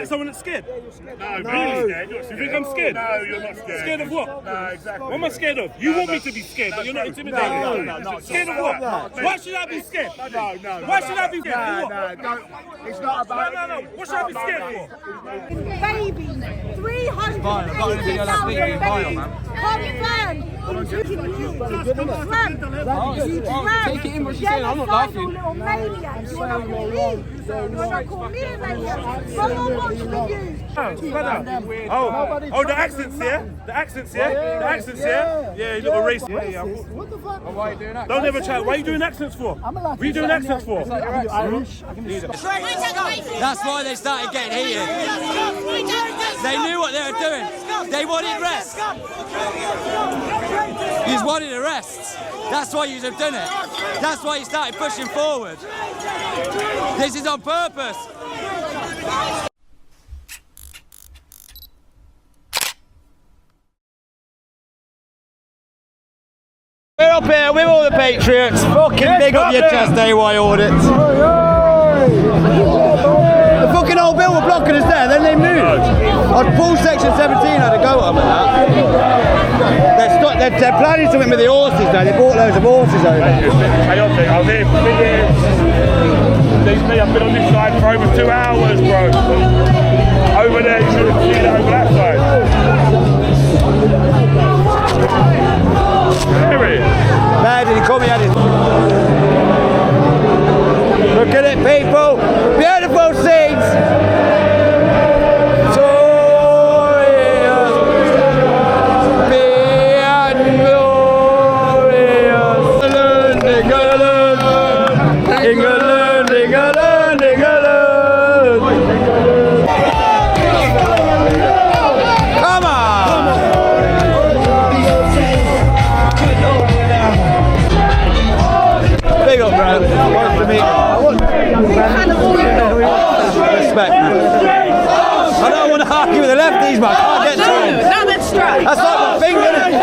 like someone that's scared? No, really scared. You think I'm scared? No, you're not scared. Scared of what? No, exactly. What am I scared of? You want me to be scared, but you're not intimidated. No. Scared of what? Why should I be scared? No. Why should I be scared? No, it's not about. No. What should I be scared for? Babies, 380,000 babies, confirmed. Take it in what she's saying, I'm not laughing. Little maniacs. You wanna call me? You wanna call me a maniac? Someone watch the news. Oh, the accents, yeah? The accents, yeah? The accents, yeah? Yeah, you little racist. What the fuck? Why are you doing that? Don't ever try. Why are you doing accents for? What are you doing accents for? That's why they started getting heated. They knew what they were doing. They wanted rest. You wanted arrests. That's why you have done it. That's why you started pushing forward. This is on purpose. We're up here with all the Patriots. Fucking big up your chest, AY audits. The fucking old bill were blocking us there, then they moved. I'd pull section 17, I had to go at them and that. They're planning something with the horses now, they bought loads of horses over. Chaotic. I was here for years. I've been on this side for over 2 hours, bro. Over there, you should have seen it over that side. Man, did he call me at it? Look at it, people! Beautiful scenes! Respect, man. I don't want to argue with the lefties, but I can't get to them. Now that's straight. That's like my finger, isn't it?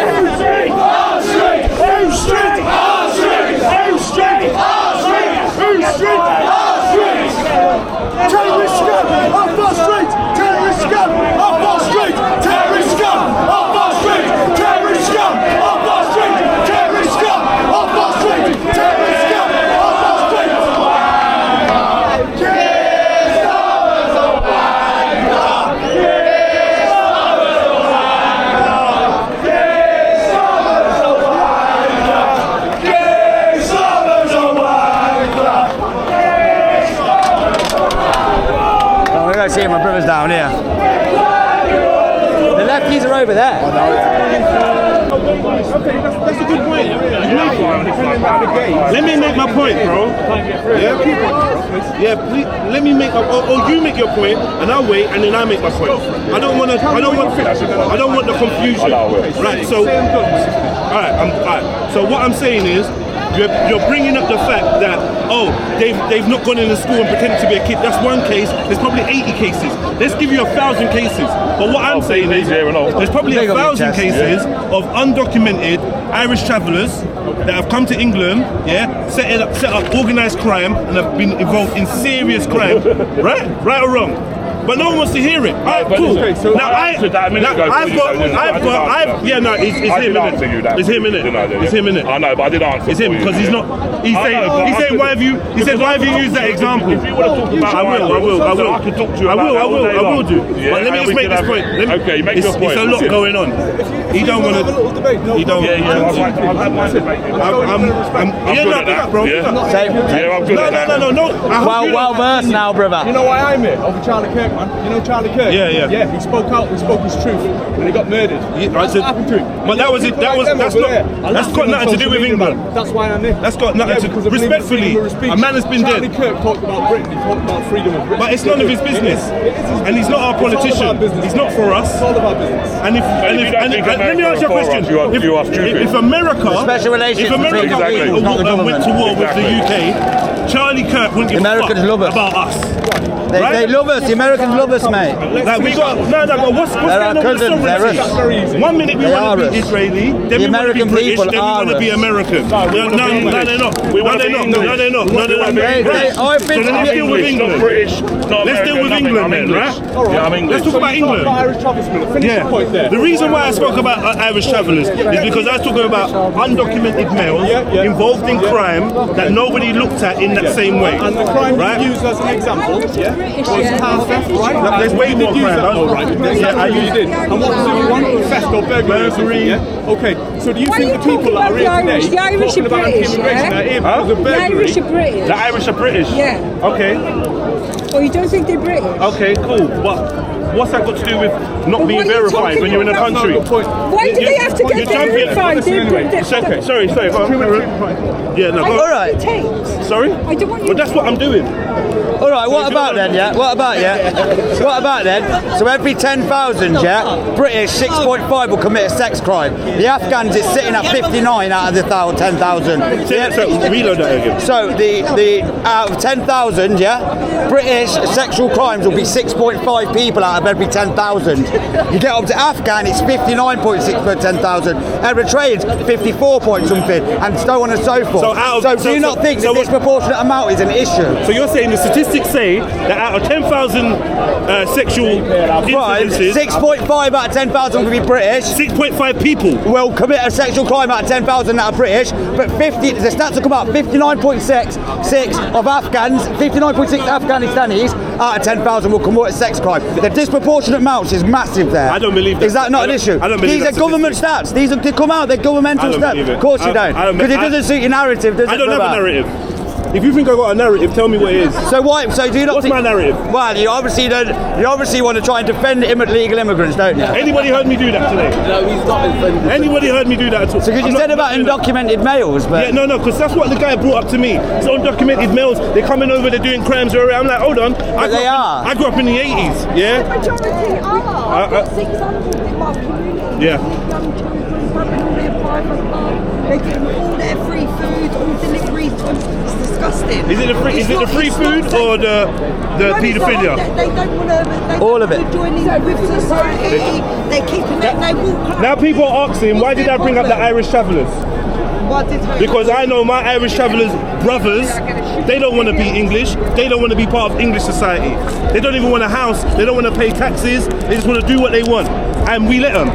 Terrorist scum off our street! Terrorist scum off our street! Terrorist scum off our street! Terrorist scum off our street! Terrorist scum off our street! Terrorist scum off our street! I see my brothers down here. The lefties are over there. Okay, that's a good point. Let me make my point, bro. Yeah, please, let me make. Or you make your point, and I'll wait, and then I make my point. I don't want the confusion. Right. So, all right. So what I'm saying is, you're bringing up the fact that they've not gone into school and pretended to be a kid. That's one case. There's probably 80 cases. Let's give you 1,000 cases. But what I'm saying is there's probably 1,000 cases of undocumented Irish travellers that have come to England, set up organised crime and have been involved in serious crime, right or wrong? But no one wants to hear it. Alright, cool. Now it's him, innit? It's him, innit? I know, but I did answer. It's him, because he's not. He's saying, why have you used that example? If you want to talk about I will. I can talk to you about I will do. Yeah, but let me just make this point. Okay, make your point. It's a lot going on. He don't want to. He don't. I've had my debate. I'm good at that, bro. Yeah, I'm good at that. No. Well versed now, brother. You know why I'm here? Over Charlie Kirk, man. You know Charlie Kirk? Yeah. Yeah, he spoke out, he spoke his truth, and he got murdered. What happened to him? But that's got nothing to do with England. That's why I'm here. That's got nothing to do. Respectfully, a man has been dead. Charlie Kirk talked about Britain, he talked about freedom of Britain. But it's none of his business. And he's not our politician. He's not for us. It's all about business. And let me ask you a question. If America went to war with the UK, Charlie Kirk wouldn't give a fuck about us. They love us. The Americans love us, mate. Like we got but what's going on with the sovereignty? One minute we want to be Israeli, then we want to be British, then we want to be American. No, they're not. No, they're not. Let's deal with England. Let's deal with England then, right? Yeah, I'm English. Let's talk about England. Yeah. The reason why I spoke about Irish travellers is because I was talking about undocumented males involved in crime that nobody looked at in that same way. And the crime you used as an example, was car theft, right? There's way more crime. Yeah, you did. And what was the other one? Theft or burglary. Yeah. Okay. So do you think the people that are here today, the Irish are British, the Irish are British. The Irish are British? Yeah. Okay. Well, you don't think they're British? Okay, cool. But what's that got to do with not being verified when you're in a country? Why do they have to get verified? Sorry. Yeah, no, go. All right. Sorry? I don't want you. Well, that's what I'm doing. All right, what about then, yeah? What about then? So every 10,000, yeah, British 6.5 will commit a sex crime. The Afghans is sitting at 59 out of the 10,000. Reload that again. So the out of 10,000, yeah, British sexual crimes will be 6.5 people out of every 10,000. You get up to Afghan, it's 59.6 per 10,000. Eritreans, 54 point something, and so on and so forth. So do you not think that disproportionate amount is an issue? So you're saying the statistics say that out of 10,000 sexual incidences, 6.5 out of 10,000 will be British. 6.5 people will commit a sexual crime out of 10,000 that are British, but the stats will come out 59.6 of Afghans, 59.6 Afghanistanis out of 10,000 will commit a sex crime. The disproportionate amounts is massive there. I don't believe that. Is that not an issue? I don't believe These are government stats. They come out, they're governmental stats. Of course you don't. Because it doesn't suit your narrative, does it? I don't have a narrative. If you think I got a narrative, tell me what it is. So why? So do you not? What's my narrative? Well, you obviously don't. You obviously want to try and defend illegal immigrants, don't you? Anybody heard me do that today? No, he's not defending. Anybody heard me do that at all? So because you said about undocumented males, but yeah, no, because that's what the guy brought up to me. So undocumented males, they're coming over, they're doing crimes. I'm like, hold on. I grew up in the 80s. Yeah. The majority are. I've got 600 in my community. Yeah. Young children grabbing all their private cars. They're getting all their free food, all deliveries. It's disgusting. Is it the free food or the paedophilia? They don't want to. All of it. Join in with society. They're keeping it. They walk. Now people are asking, why did I bring up the Irish travellers? Because I know my Irish travellers' brothers, they don't want to be English. They don't want to be part of English society. They don't even want a house. They don't want to pay taxes. They just want to do what they want, and we let them.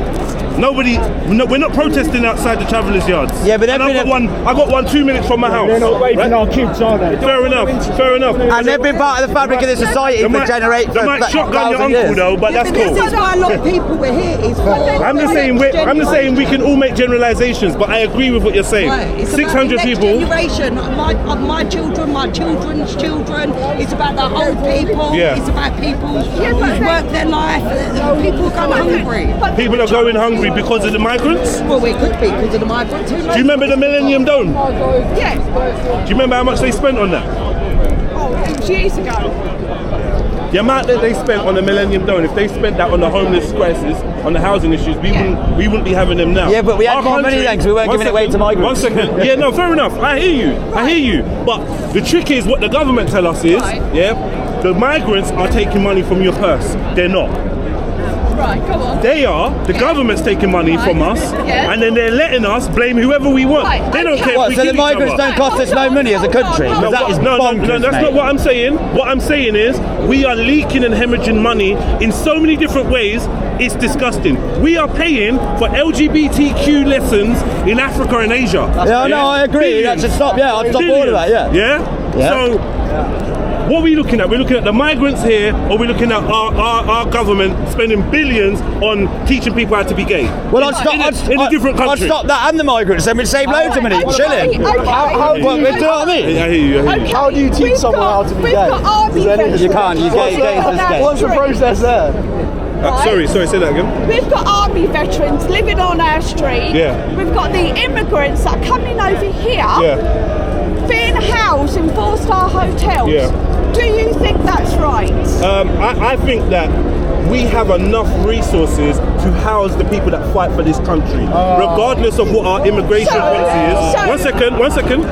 We're not protesting outside the travellers' yards. Yeah, but I got one 2 minutes from my house. They're not raping our kids, are they? Fair enough. And they've been part of the fabric of the society for generate. They might shotgun your uncle though, but that's cool. This is why a lot of people were here. I'm just saying we can all make generalisations, but I agree with what you're saying. Right. 600 people. Generation, my children, my children's children. It's about the old people. Yeah. It's about people who've worked their life. People are going hungry. People are going hungry because of the migrants? Well, it could be because of the migrants. Do you remember the Millennium Dome? Yeah. Do you remember how much they spent on that? Oh, it was years ago. The amount that they spent on the Millennium Dome, if they spent that on the homeless crisis, on the housing issues, we wouldn't be having them now. Yeah, but we had more money then because we weren't giving it away to migrants. 1 second. Yeah, no, fair enough. I hear you. But the trick is what the government tell us is, the migrants are taking money from your purse. They're not. Right, go on. They are. The government's taking money from us, and then they're letting us blame whoever we want. Right, they don't care. What, if we so the kill each migrants other. don't cost us no money as a country? No, that is bonkers, no, that's mate. not what I'm saying. What I'm saying is we are leaking and hemorrhaging money in so many different ways. It's disgusting. We are paying for LGBTQ lessons in Africa and Asia. Yeah, no, I agree. That should stop. Yeah, I'd stop all of that. Yeah. So, what are we looking at? We're looking at the migrants here, or we're looking at our government spending billions on teaching people how to be gay. Well, in a different country. I'd stop that and the migrants, then we'd save loads of money. Chilling. How do you know what I mean? I hear you. How do you teach someone how to be gay? You can't. You gay. What's the process there? Sorry, say that again. We've got army veterans living on our street. Yeah. We've got the immigrants that are coming over here, being housed in 4-star hotels. Yeah. Do you think that's right? I think that we have enough resources to house the people that fight for this country, regardless of what our immigration policy is. One second.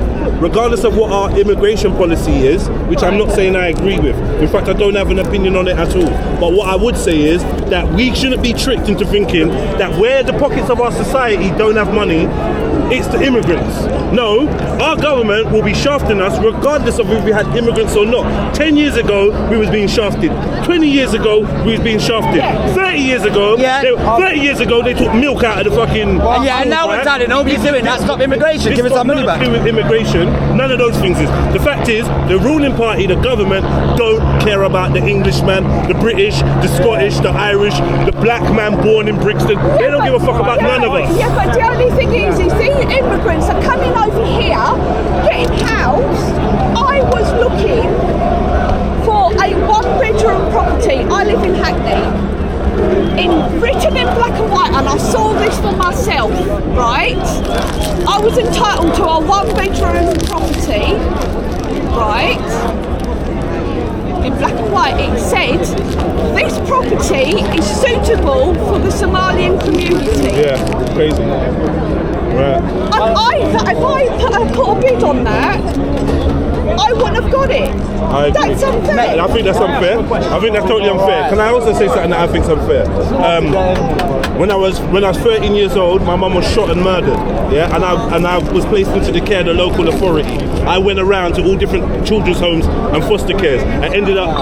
regardless of what our immigration policy is, which I'm not saying I agree with. In fact, I don't have an opinion on it at all. But what I would say is that we shouldn't be tricked into thinking that where the pockets of our society don't have money, it's the immigrants. No, our government will be shafting us regardless of if we had immigrants or not. 10 years ago, we was being shafted. 20 years ago, we was being shafted. 30 years ago, 30 years ago, they took milk out of the fucking... and now we're telling nobody's doing that. Stop immigration. Give us our money back. It's got nothing to do with immigration. None of those things is. The fact is, the ruling party, the government, don't care about the Englishman, the British, the Scottish, the Irish, the black man born in Brixton. They don't give a fuck about none of us. Yeah, but the only thing is these immigrants are coming over here, getting housed. I was looking for a one-bedroom property. I live in Hackney. Written in black and white, and I saw this for myself, right? I was entitled to a one-bedroom property, right? In black and white, it said this property is suitable for the Somalian community. Yeah, crazy. Right. And if I put a bid on that, I wouldn't have got it. That's unfair. I think that's unfair. I think that's totally unfair. Can I also say something that I think is unfair? When I was 13 years old, my mum was shot and murdered. Yeah, and I was placed into the care of the local authority. I went around to all different children's homes and foster cares. I ended up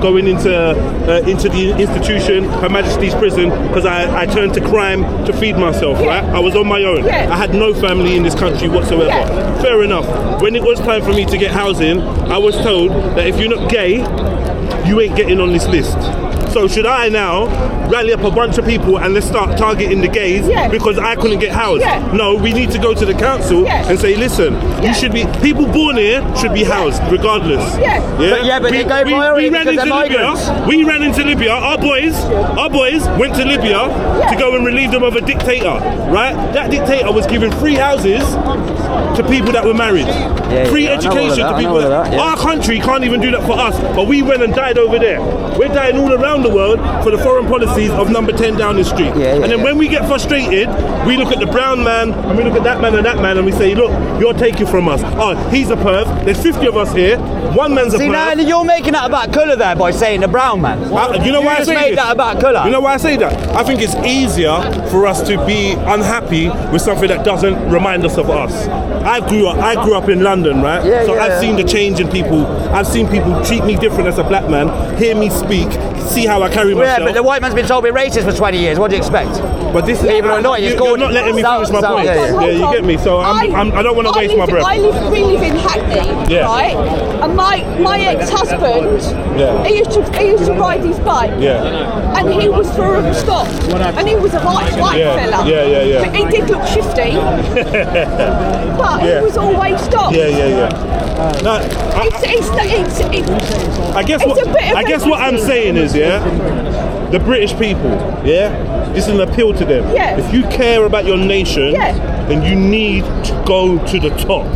going into the institution, Her Majesty's Prison, because I turned to crime to feed myself. Right? I was on my own. I had no family in this country whatsoever. Fair enough. When it was time for me to get housing, I was told that if you're not gay, you ain't getting on this list. So should I now rally up a bunch of people and let's start targeting the gays because I couldn't get housed? No, we need to go to the council and say, listen, you should be, people born here should be housed regardless. But they go we ran into Libya. We ran into Libya. Our boys went to Libya to go and relieve them of a dictator. Right? That dictator was giving free houses to people that were married, free education to people. Our country can't even do that for us, but we went and died over there. We're dying all around the world for the foreign policies of number 10 Downing Street. And then when we get frustrated, we look at the brown man and we look at that man and we say, look, you're taking from us. Oh, he's a perv. There's 50 of us here. One man's a perv. See, now you're making that about colour there by saying the brown man. You know why I say made that about colour. You know why I say that? I think it's easier for us to be unhappy with something that doesn't remind us of us. I grew up in London, right? So I've seen the change in people. I've seen people treat me different as a black man, hear me speak, see how I carry myself. Yeah, but the white man's been told to be racist for 20 years. What do you expect? But this is even or not, you're not letting me finish my point. Yeah, you get me. So I don't want to waste my breath. We live in Hackney, right? And my ex-husband, he used to ride his bike, and he was from Scott, and he was a white fella. But he did look shifty, but he was always stopped. No, I guess what I'm saying is, the British people, this is an appeal to them. If you care about your nation, then you need to go to the top.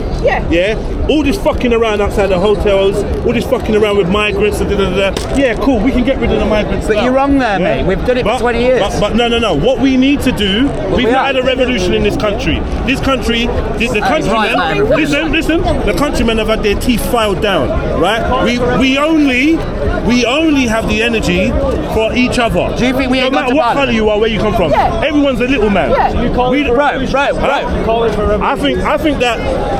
All this fucking around outside the hotels, all this fucking around with migrants and cool, we can get rid of the migrants. But you're wrong there, mate. We've done it for 20 years. But no. What we need to do, we've not had a revolution in this country. This country, the countrymen, listen, the countrymen have had their teeth filed down, right? We only have the energy for each other. Do you think we ain't no matter what colour you are, where you come from, everyone's a little man.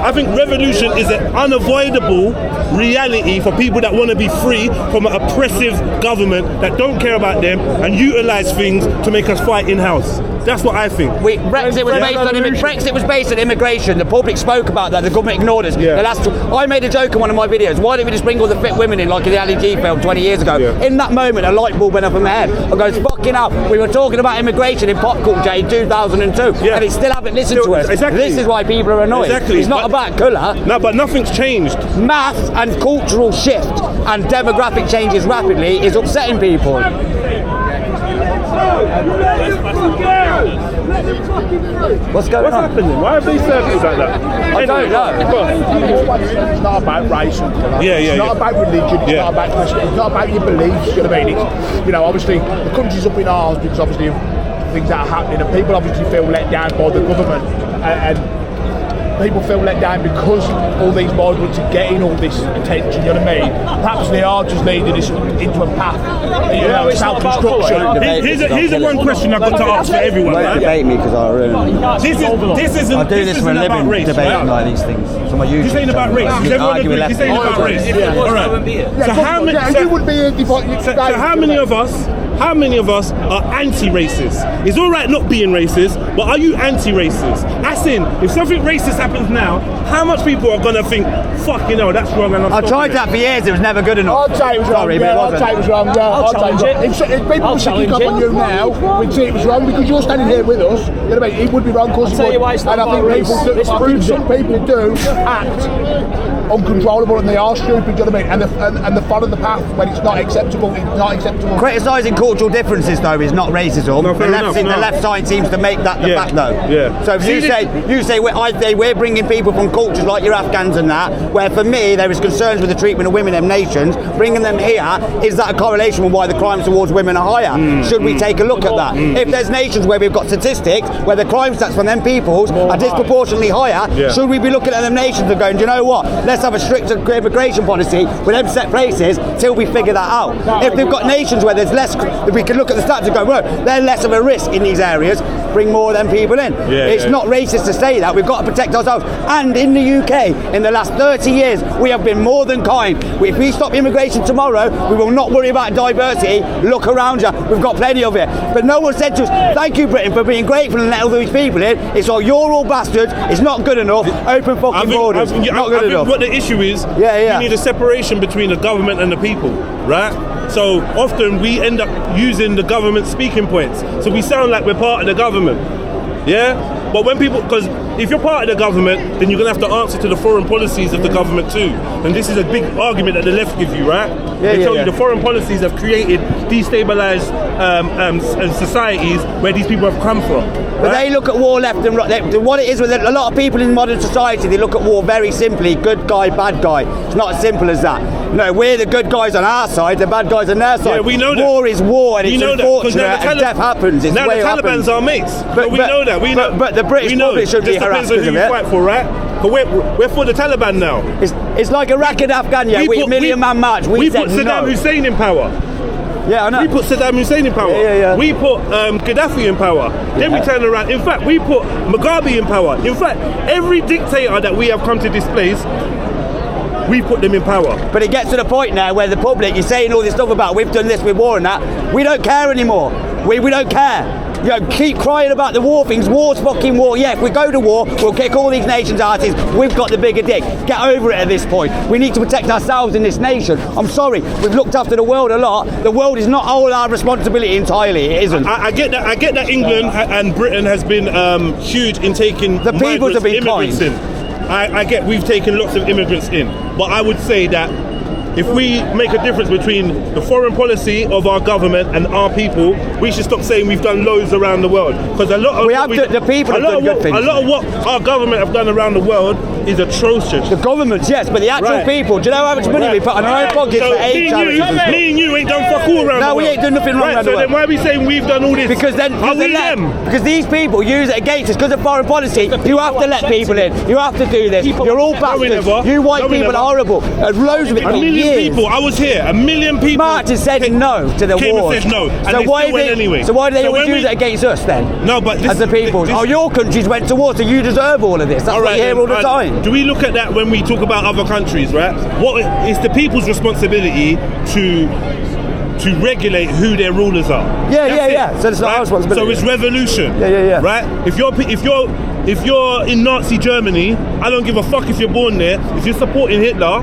I think revolution is an unavoidable reality for people that want to be free from an oppressive government that don't care about them and utilise things to make us fight in-house. That's what I think. Brexit was based on immigration. The public spoke about that. The government ignored us. I made a joke in one of my videos. Why didn't we just bring all the fit women in like in the Ali G film 20 years ago? In that moment, a light bulb went up in my head. I goes, fucking hell. We were talking about immigration in Pop Culture in 2002, and they still haven't listened to us. Exactly. This is why people are annoyed. Exactly. It's not about colour. No, but nothing's changed. Mass and cultural shift and demographic changes rapidly is upsetting people. What's going on? What's happening? Why have they served us like that? I don't know. It's not about race. It's not about religion. It's not about Christian. It's not about your beliefs. You know what I mean? It's, obviously the country's up in arms because obviously things that are happening and people obviously feel let down by the government and people feel let down because all these migrants are getting all this attention, you know what I mean? Perhaps they are just leading us into a path, you know, self-destruction. Here's the one question I've got to ask for everyone, Don't right? debate me because I ruin. This isn't I do this for a living, race, debating right? like these things. So my You're saying about race. Does everyone argue agree? with You're saying about race. All right. So how many? You would be So how many of us are anti-racist? It's all right not being racist, but are you anti-racist? As in, if something racist happens now, how much people are gonna think, fucking hell, that's wrong, and I'm I tried that for years, it was never good enough. I'd say it was wrong, Sorry, but yeah, it I'd wasn't. say it was wrong, yeah. I'll challenge it. If people were sticking up on you now, we'd say it was wrong, because you're standing here with us, you know what I mean? It would be wrong, of course I'll tell you why it's not and I think about race. This proves some people do act uncontrollable and they are stupid, do you know what I mean? And they follow the path when it's not acceptable, Criticising cultural differences, though, is not racism. No, fair enough, The no. left side seems to make that the fact, though. Yeah. So if you say we're bringing people from cultures like your Afghans and that, where for me there is concerns with the treatment of women in nations, bringing them here, is that a correlation with why the crimes towards women are higher? Should we take a look at that? If there's nations where we've got statistics where the crime stats from them peoples are disproportionately higher, should we be looking at them nations and going, do you know what? Let's have a stricter immigration policy with them set places till we figure that out. If they've got nations where there's less, if we can look at the stats and go, well, they're less of a risk in these areas, bring more of them people in. It's not racist to say that. We've got to protect ourselves. And in the UK, in the last 30 years, we have been more than kind. If we stop immigration tomorrow, we will not worry about diversity. Look around you. We've got plenty of it. But no one said to us, thank you, Britain, for being grateful and letting all these people in. It's all, you're all bastards. It's not good enough. Open fucking borders. Not good enough. What the issue is, you need a separation between the government and the people, right? So often we end up using the government speaking points. So we sound like we're part of the government. Yeah? But when people, because if you're part of the government, then you're going to have to answer to the foreign policies of the government too. And this is a big argument that the left give you, right? They tell you the foreign policies have created destabilized societies where these people have come from. But they look at war left and right. What it is with a lot of people in modern society, they look at war very simply, good guy, bad guy. It's not as simple as that. No, we're the good guys on our side, the bad guys on their side. Yeah, we know that. War is war, and it's unfortunate, and death happens. It's now the way the Taliban's our mates. But we know that. We know. But the British public should be harassed because of of it. Fight for, right? But we're for the Taliban now. It's like Iraq and Afghanistan. We million-man march. We put Saddam Hussein in power. Yeah, I know. We put Saddam Hussein in power. We put Gaddafi in power. Then we turn around. In fact, we put Mugabe in power. In fact, every dictator that we have come to displace, we put them in power. But it gets to the point now where the public is saying all this stuff about we've done this with war and that. We don't care anymore. We don't care. You know, keep crying about the war things. War's fucking war. Yeah, if we go to war, we'll kick all these nations' asses. We've got the bigger dick. Get over it at this point. We need to protect ourselves in this nation. I'm sorry, we've looked after the world a lot. The world is not all our responsibility entirely. It isn't. I get that. I get that England and Britain has been huge in taking the people have been immigrants kind. in. I get we've taken lots of immigrants in, but I would say that if we make a difference between the foreign policy of our government and our people, we should stop saying we've done loads around the world. Because a lot of the people have done good things. A lot of what our government have done around the world is atrocious. The governments, yes, but the actual people. Do you know how much money we put on our own pockets for aid charities? Me and you ain't done fuck all around the world. No, we ain't done nothing wrong around the world. So then why are we saying we've done all this? Because then, are we them? Because these people use it against us because of foreign policy. You have to let people in. You have to do this. You're all bastards. You white people are horrible. Loads of it. A million people. I was here. A million people. Martin said no to the war. Said no. And so why went anyway. So why do they always use it against us then? No, but as the people. Your countries went to war, so you deserve all of this. That's what you hear all the time. Do we look at that when we talk about other countries, right? What is the people's responsibility to regulate who their rulers are? Yeah. So it's not our responsibility. So it's revolution. Yeah. Right? If you're in Nazi Germany, I don't give a fuck if you're born there. If you're supporting Hitler,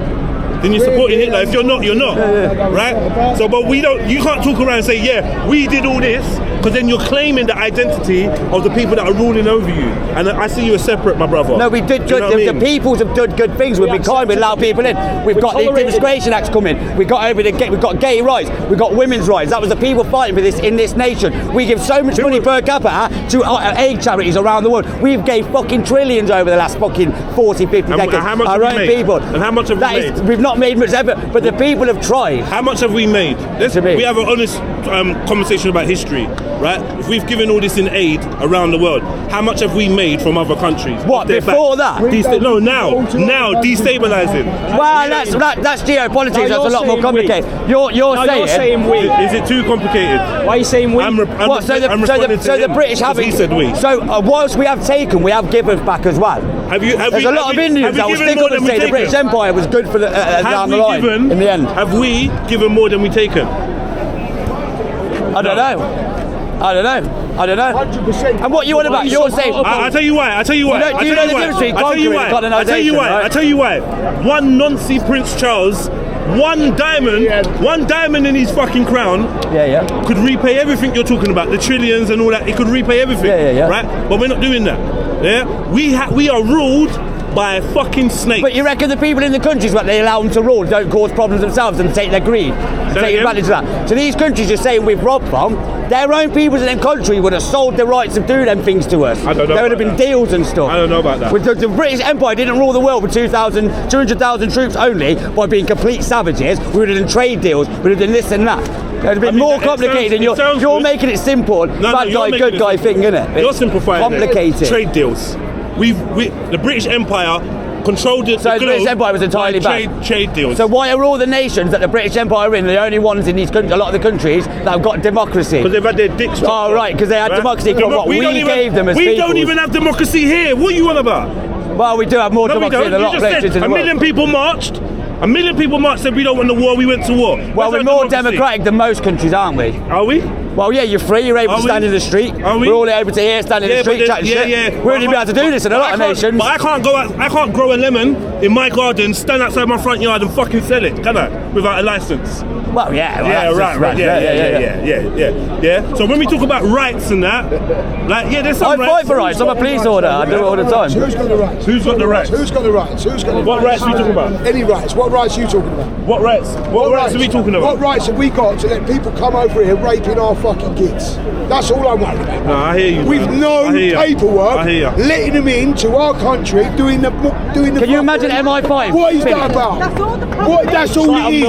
then you're supporting Hitler. If you're not, you're not. Right? So, but you can't talk around and say, yeah, we did all this, because then you're claiming the identity of the people that are ruling over you. And I see you as separate, my brother. No, we did good. The peoples have done good things. We've been kind. We allow people in. We've got the Discrimination Acts coming. We've got gay rights. We've got women's rights. That was the people fighting for this in this nation. We give so much money per capita to aid charities around the world. We've gave fucking trillions over the last fucking 40, 50 decades. How much our have we own made? people. And how much have we made? We've not made much ever, but the people have tried. How much have we made? We have an honest conversation about history. right? If we've given all this in aid around the world, how much have we made from other countries? What, before that? No, now, destabilising. Well, that's geopolitics. That's a lot more complicated. You're saying we. Is it too complicated? Why are you saying we? So the British haven't. He said we. So whilst we have taken, we have given back as well. There's a lot of Indians that will stick up and say the British Empire was good for the down the line. In the end, have we given more than we taken? I don't know. 100%. And what you want about? You're saying. I'll tell you why. Do you know the difference between conquering and colonisation? I'll tell you why. One noncy Prince Charles, one diamond in his fucking crown, could repay everything you're talking about, the trillions and all that. It could repay everything, right? But we're not doing that. Yeah, we are ruled by a fucking snake. But you reckon the people in the countries what they allow them to rule don't cause problems themselves and take their greed and take advantage of that? So these countries you're saying we've robbed from, their own peoples in their country would have sold the rights of doing them things to us. I don't know. There would have been deals and stuff. I don't know about that. The British Empire didn't rule the world with 200,000 troops only by being complete savages. We would have done trade deals, we would have done this and that. It would have been more complicated than you're making it simple. Bad guy, good guy thing, innit? You're simplifying complicated. It. Trade deals. The British Empire controlled it. So the British Empire was entirely bad. Trade deals. So why are all the nations that the British Empire are in the only ones in these a lot of the countries that have got democracy? Because they've had their dicks. Oh right, because they had democracy from what we gave them as we peoples. We don't even have democracy here. What are you on about? Well, we do have more democracy than a lot of places in the world. A million people marched. A million people marched said we don't want the war. We went to war. Well, we're more democratic than most countries, aren't we? Are we? Well, yeah, you're free. You're able to stand in the street. Are we? We're all able to stand in the street, chatting shit. We wouldn't be able to do this in a lot of nations. But I can't grow a lemon in my garden, stand outside my front yard and fucking sell it, can I? Without a license. Well, yeah. Right. Yeah. So when we talk about rights and that, like, there's some rights. I fight for rights. I'm a police order. I do it all the time. So who's got the rights? Who's got the rights? Who's got the rights? Who's got the rights? What rights are we talking about? Any rights? What rights are you talking about? What rights? What rights are we talking about? What rights have we got to let people come over here raping our fucking kids? That's all I'm worried about. No, I hear you. With no paperwork, letting them into our country, doing the. Can you imagine MI5? What is that about? That's all the That's all it is.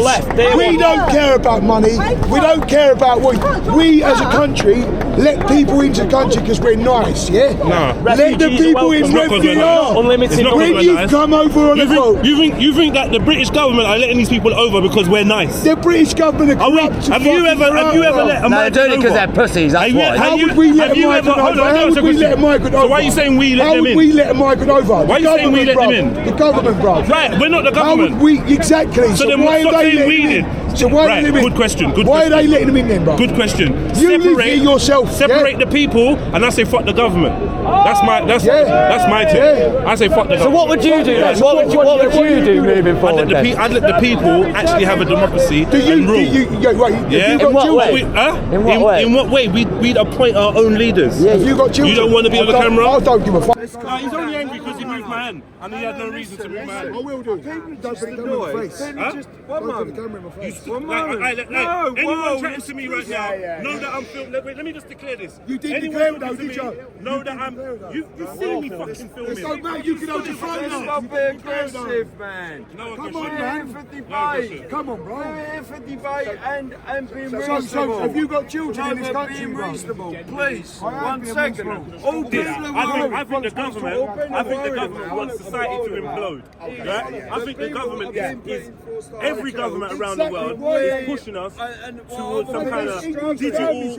We don't care about money. We don't care about what we as a country let people into the country because we're nice. Yeah. No. Let the people in where they are. Unlimited. When you come over on a boat, you think that the British government are letting these people over because we're nice? the British government are corrupt. Have you ever let a No, they're doing it because they're pussies. That's why. How would we let a migrant over? How would we let a migrant over? So why are you saying we let them in? How would we let a migrant over? Why are you saying we let them in? The government, bro. Right, we're not the How government. would we exactly? So then why stop are they saying we letting did. them in? So why are they letting them in? Good question. Why are they letting them in then, bro? Good question. You live here yourself. Separate the people, and I say fuck the government. That's my take. Yeah. I say fuck the government. So what would you do then? What would you do moving forward? I'd let the people actually have a democracy and rule. In what way? In what way? We'd appoint our own leaders. Have you got children? You don't want to be on the camera? I don't give a fuck. No, he's only angry because he moved my hand, and he had no reason to move my hand. I will do. Don't put the camera in my face. Huh? One moment. Don't put the camera in my face. Anyone chatting to me right now, know that I'm filming. Wait, let me just declare this. You did Anyone declare it talking though, to did me, you? know that I'm. You see me fucking filming. So, mate, you can hold your phone now. Stop being aggressive, man. No Come aggression. on, We're here man. for debate. Come on, bro. We're here for debate and being So, reasonable. have you got children in this No, but country, being bro? reasonable, please. I am 1 being second. reasonable. All people I think the government wants society to implode. Right? I think the government is every government around the world is pushing us towards some kind of digital.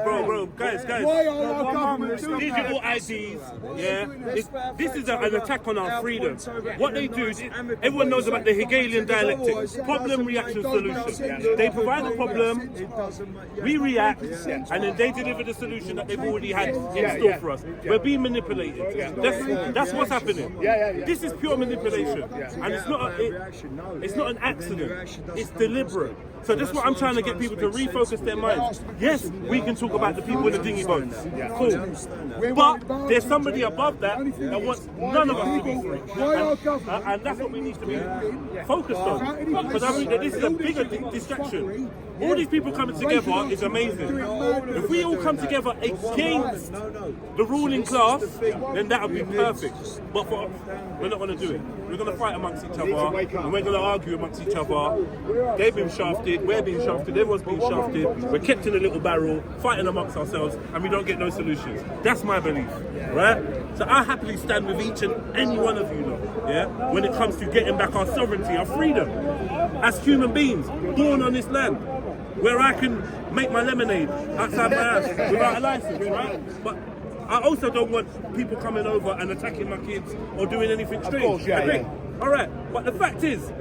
Bro, guys. Why are our government doing Digital IDs. Yeah. This is an attack on our freedom. What they do is everyone knows about the Hegelian dialectic, problem, reaction, solution. They provide a problem, we react, and then they deliver the solution that they've already had in store for us. We're being manipulated. That's what's happening. This is pure manipulation, and it's not an accident. It's deliberate. So that's what I'm trying to get people to refocus their minds. Yes, we can talk about the people in the dinghy boats. Cool. But there's somebody above that that wants none of us to be free. And that's what we need to be focused on. Because I think that this is a bigger distraction. All these people coming together is amazing. If we all come together against the ruling class, then that would be perfect. But we're not going to do it. We're going to fight amongst each other, and we're going to argue amongst each other. They've been shafted. shafted, we're being shafted, everyone's being shafted, we're kept in a little barrel, fighting amongst ourselves, and we don't get no solutions. That's my belief, right? So I happily stand with each and any one of you lot, yeah, when it comes to getting back our sovereignty, our freedom, as human beings, born on this land, where I can make my lemonade outside my house without a license, right? But I also don't want people coming over and attacking my kids or doing anything strange. Of course, yeah. All right, but the fact is,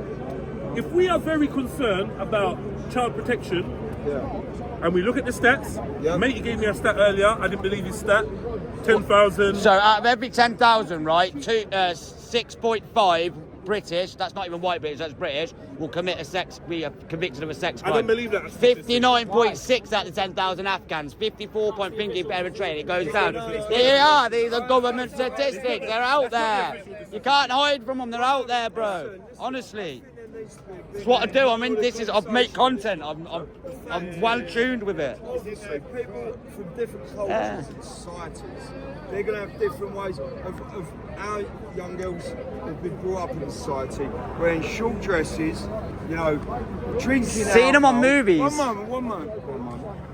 if we are very concerned about child protection, and we look at the stats, mate, gave me a stat earlier, I didn't believe his stat, 10,000. So out of every 10,000, right, 6.5 British, that's not even white British, that's British, will be convicted of a sex crime. I don't believe that. 59.6 out of 10,000 Afghans, 54.5 Eritrean, it goes down. These are government statistics, they're out there. You can't hide from them, they're out there, bro. Honestly. It's what I do, I make content, I'm well tuned with it. People from different cultures and societies, they're going to have different ways of our young girls have been brought up in society, wearing short dresses, drinking Seeing them on movies. One moment.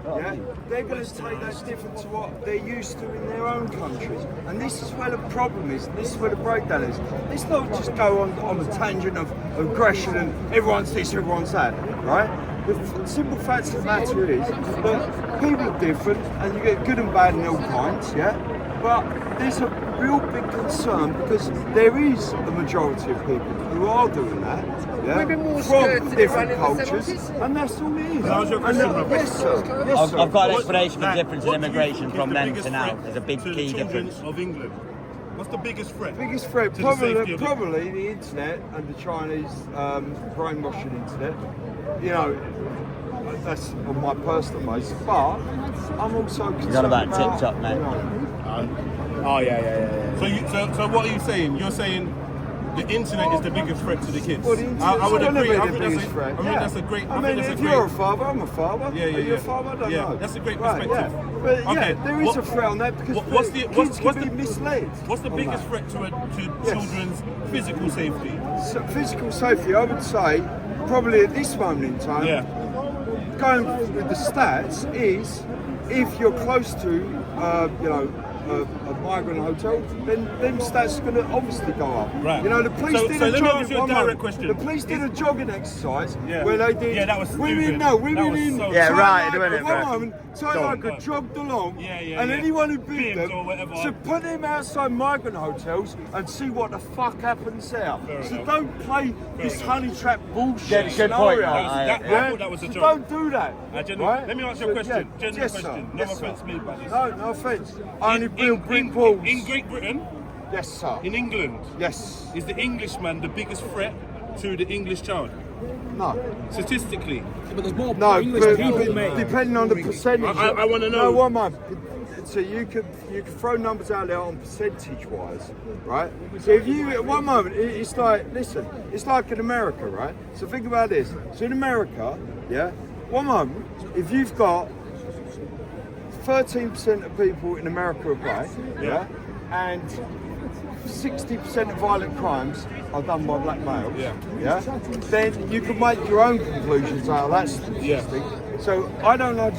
Yeah, they're going to take that different to what they're used to in their own countries, and this is where the problem is. This is where the breakdown is. Let's not just go on the tangent of aggression and everyone's this, everyone's that, right? The simple fact of the matter is that people are different, and you get good and bad in all kinds, yeah. But there's a real big concern because there is a majority of people who are doing that, yeah, from different cultures, and that's all it is. How's your question, brother? Yes, sir. Yes, sir. I've got an explanation of the difference in What do you immigration think from is the then biggest to now. threat There's a big to the key children difference. of England? What's the biggest threat? Biggest threat, to the safety of probably the internet and the Chinese brainwashing internet. That's on my personal basis, but I'm also concerned You're on about TikTok, mate. Oh yeah. So what are you saying? You're saying the internet is the biggest threat to the kids. Well, the I would internet's agree. gonna be the biggest threat. That's a great. If you're a father, I'm a father. Yeah. Are you a father? I don't know. That's a great Right, perspective. yeah. But Okay, there is a threat on that because kids can be misled. What's the biggest threat to children's physical safety? So physical safety, I would say, probably at this moment in time, going with the stats, is if you're close to, a migrant hotel, then them stats are going to obviously go up. Right. The police did so a let me ask you a jogging. direct question. The police did a jogging exercise where they did. Yeah, that was stupid. Women That was in. so Yeah, stupid. right, doing it, One bro. moment, Tyler jogged along, and anyone who beat them, or whatever. so put them outside migrant hotels and see what the fuck happens there. So don't play this honey trap bullshit Good point. scenario. I thought that was a So joke. don't do that. Let me ask you a So, question. yeah. Genuine Yes, question. sir. No Yes, offence sir. made by this. No offence. I only build brick walls. In Great Britain, Yes, sir. in England, Yes. is the Englishman the biggest threat to the English child? No. Statistically. But there's more No, English but people, mate. depending on the percentage. I want to know. No, one month. So you could throw numbers out there on percentage wise, right? So if you at one moment, it's like, listen, it's like in America, right? So think about this. So in America, one moment, if you've got 13% of people in America are black, and 60% of violent crimes are done by black males, then you can make your own conclusions out of that statistic. So I don't know.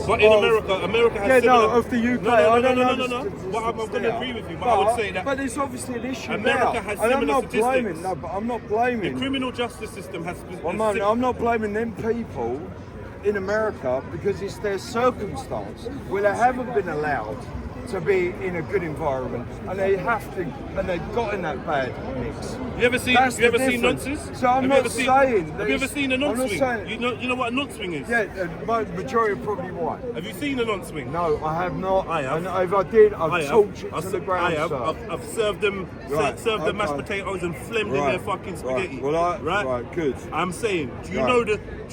But in America has similar... of the UK. No. I don't know. Well, I'm going to agree with you, but I would say that... But there's obviously an issue America now. has And I'm similar not statistics. blaming. No, but I'm not blaming. The criminal justice system has... I'm not blaming them people in America because it's their circumstance where they haven't been allowed to be in a good environment, and they have to, and they've got in that bad mix. You ever seen nonces? So I'm not saying. Have you ever seen a I'm not non-swing? saying- You know what a non-swing is? Yeah, majority are probably white. Have you seen a non-swing? No, I have not. I have. And if I did, I I'd have. torch it to the ground. I have. sir. I've served them, Right, served them mashed okay. potatoes and flamed in their fucking spaghetti. Right. Well, right, good. I'm saying, do you Right.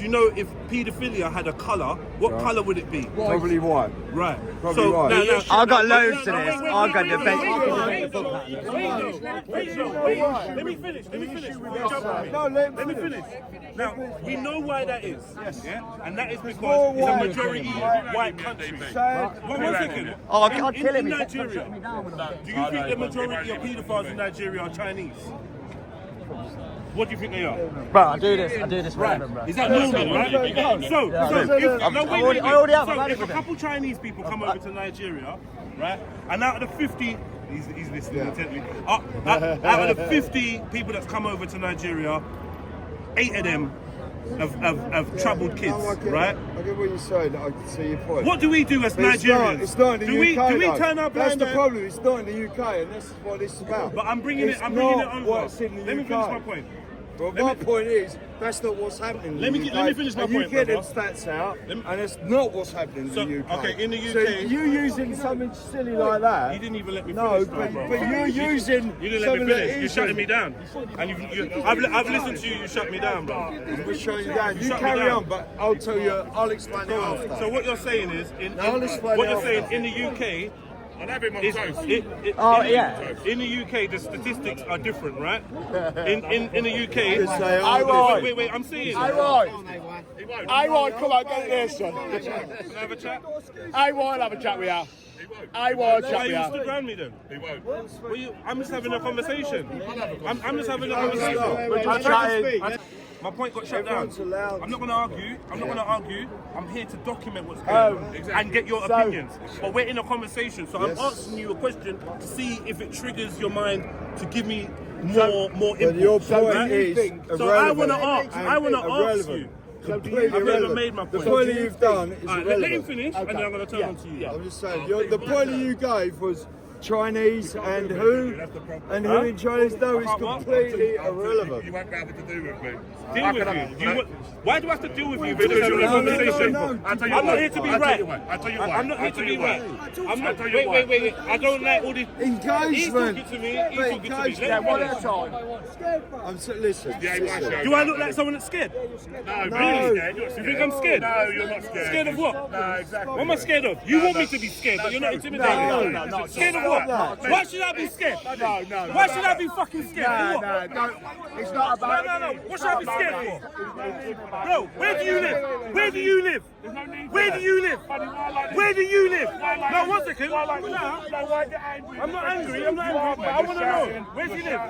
know if paedophilia had a colour, what colour would it be? Probably white. Right. Probably so right. now, I've got loads to this. wait, I've got wait, debate. wait, Let me finish. Let me finish. Now, we know why that is. Yes. Yeah? And that is because it's a majority white country. One second. Oh, I can't kill him. In Nigeria, do you think the majority of paedophiles in Nigeria are Chinese? What do you think they are? Bro, I do this forever, bro. Is that normal, right? So, I already have. So, if a couple Chinese people come over to Nigeria, right, and out of the 50, he's listening intently. Out of the 50 people that's come over to Nigeria, 8 of them have troubled kids, right? I get what you're saying. I can see your point. What do we do as Nigerians? It's not in the UK. Do we turn our blind? That's the problem. It's not in the UK, and this is what it's about. But I'm bringing it over. What's in the UK. Let me finish my point. Well, my point is, that's not what's happening. Let me finish my point. You get them stats out, and it's not what's happening in the UK. Okay, in the UK, so you using something silly like that. You didn't even let me finish. No, but you're using. You didn't let me finish. You're shutting me down. And I've listened to you. You shut me down, bro. We're shutting you down. You carry on, but I'll tell you. I'll explain it after. So what you're saying is, in the UK. I know him on toast. In the UK, the statistics are different, right? In the UK, wait, I'm saying. I won't. Come on, get it here, son. Can I have a chat? I won't have a chat with you. I won't chat Why with you you. stood around me then? He won't. Well, I'm just having a conversation. I'm just having a conversation. I'm chatting. My point got shut down. I'm not going to argue. I'm here to document what's going on and get your opinions. But we're in a conversation, so I'm asking you a question to see if it triggers your mind to give me more input. Your point is so I want to ask you. I've never made my point. The point that you've done is irrelevant. Let him finish, and then I'm going to turn on to you. I'm just saying, the point that you gave was Chinese and who in Chinese, no, it's completely irrelevant. You won't be able to deal with me. Deal with you? Why do I have to deal with you? Because you're in a conversation. I'm not here to be right. I'll tell you why. I'm not here to be right. Wait. I don't like all this. Engagement. He's talking to me. Yeah, one at a time. Listen. Do I look like someone that's scared? No, really scared. You think I'm scared? No, you're not scared. Scared of what? No, exactly. What am I scared of? You want me to be scared, but you're not intimidated. No. Scared of what? Why should I be scared? No. Why should I be fucking scared? No. It's not about. No. What should I be scared for? Bro, where do you live? Where do you live? Where do you live? Where do you live? No, 1 second. I'm not angry, but I want to know. Where do you live?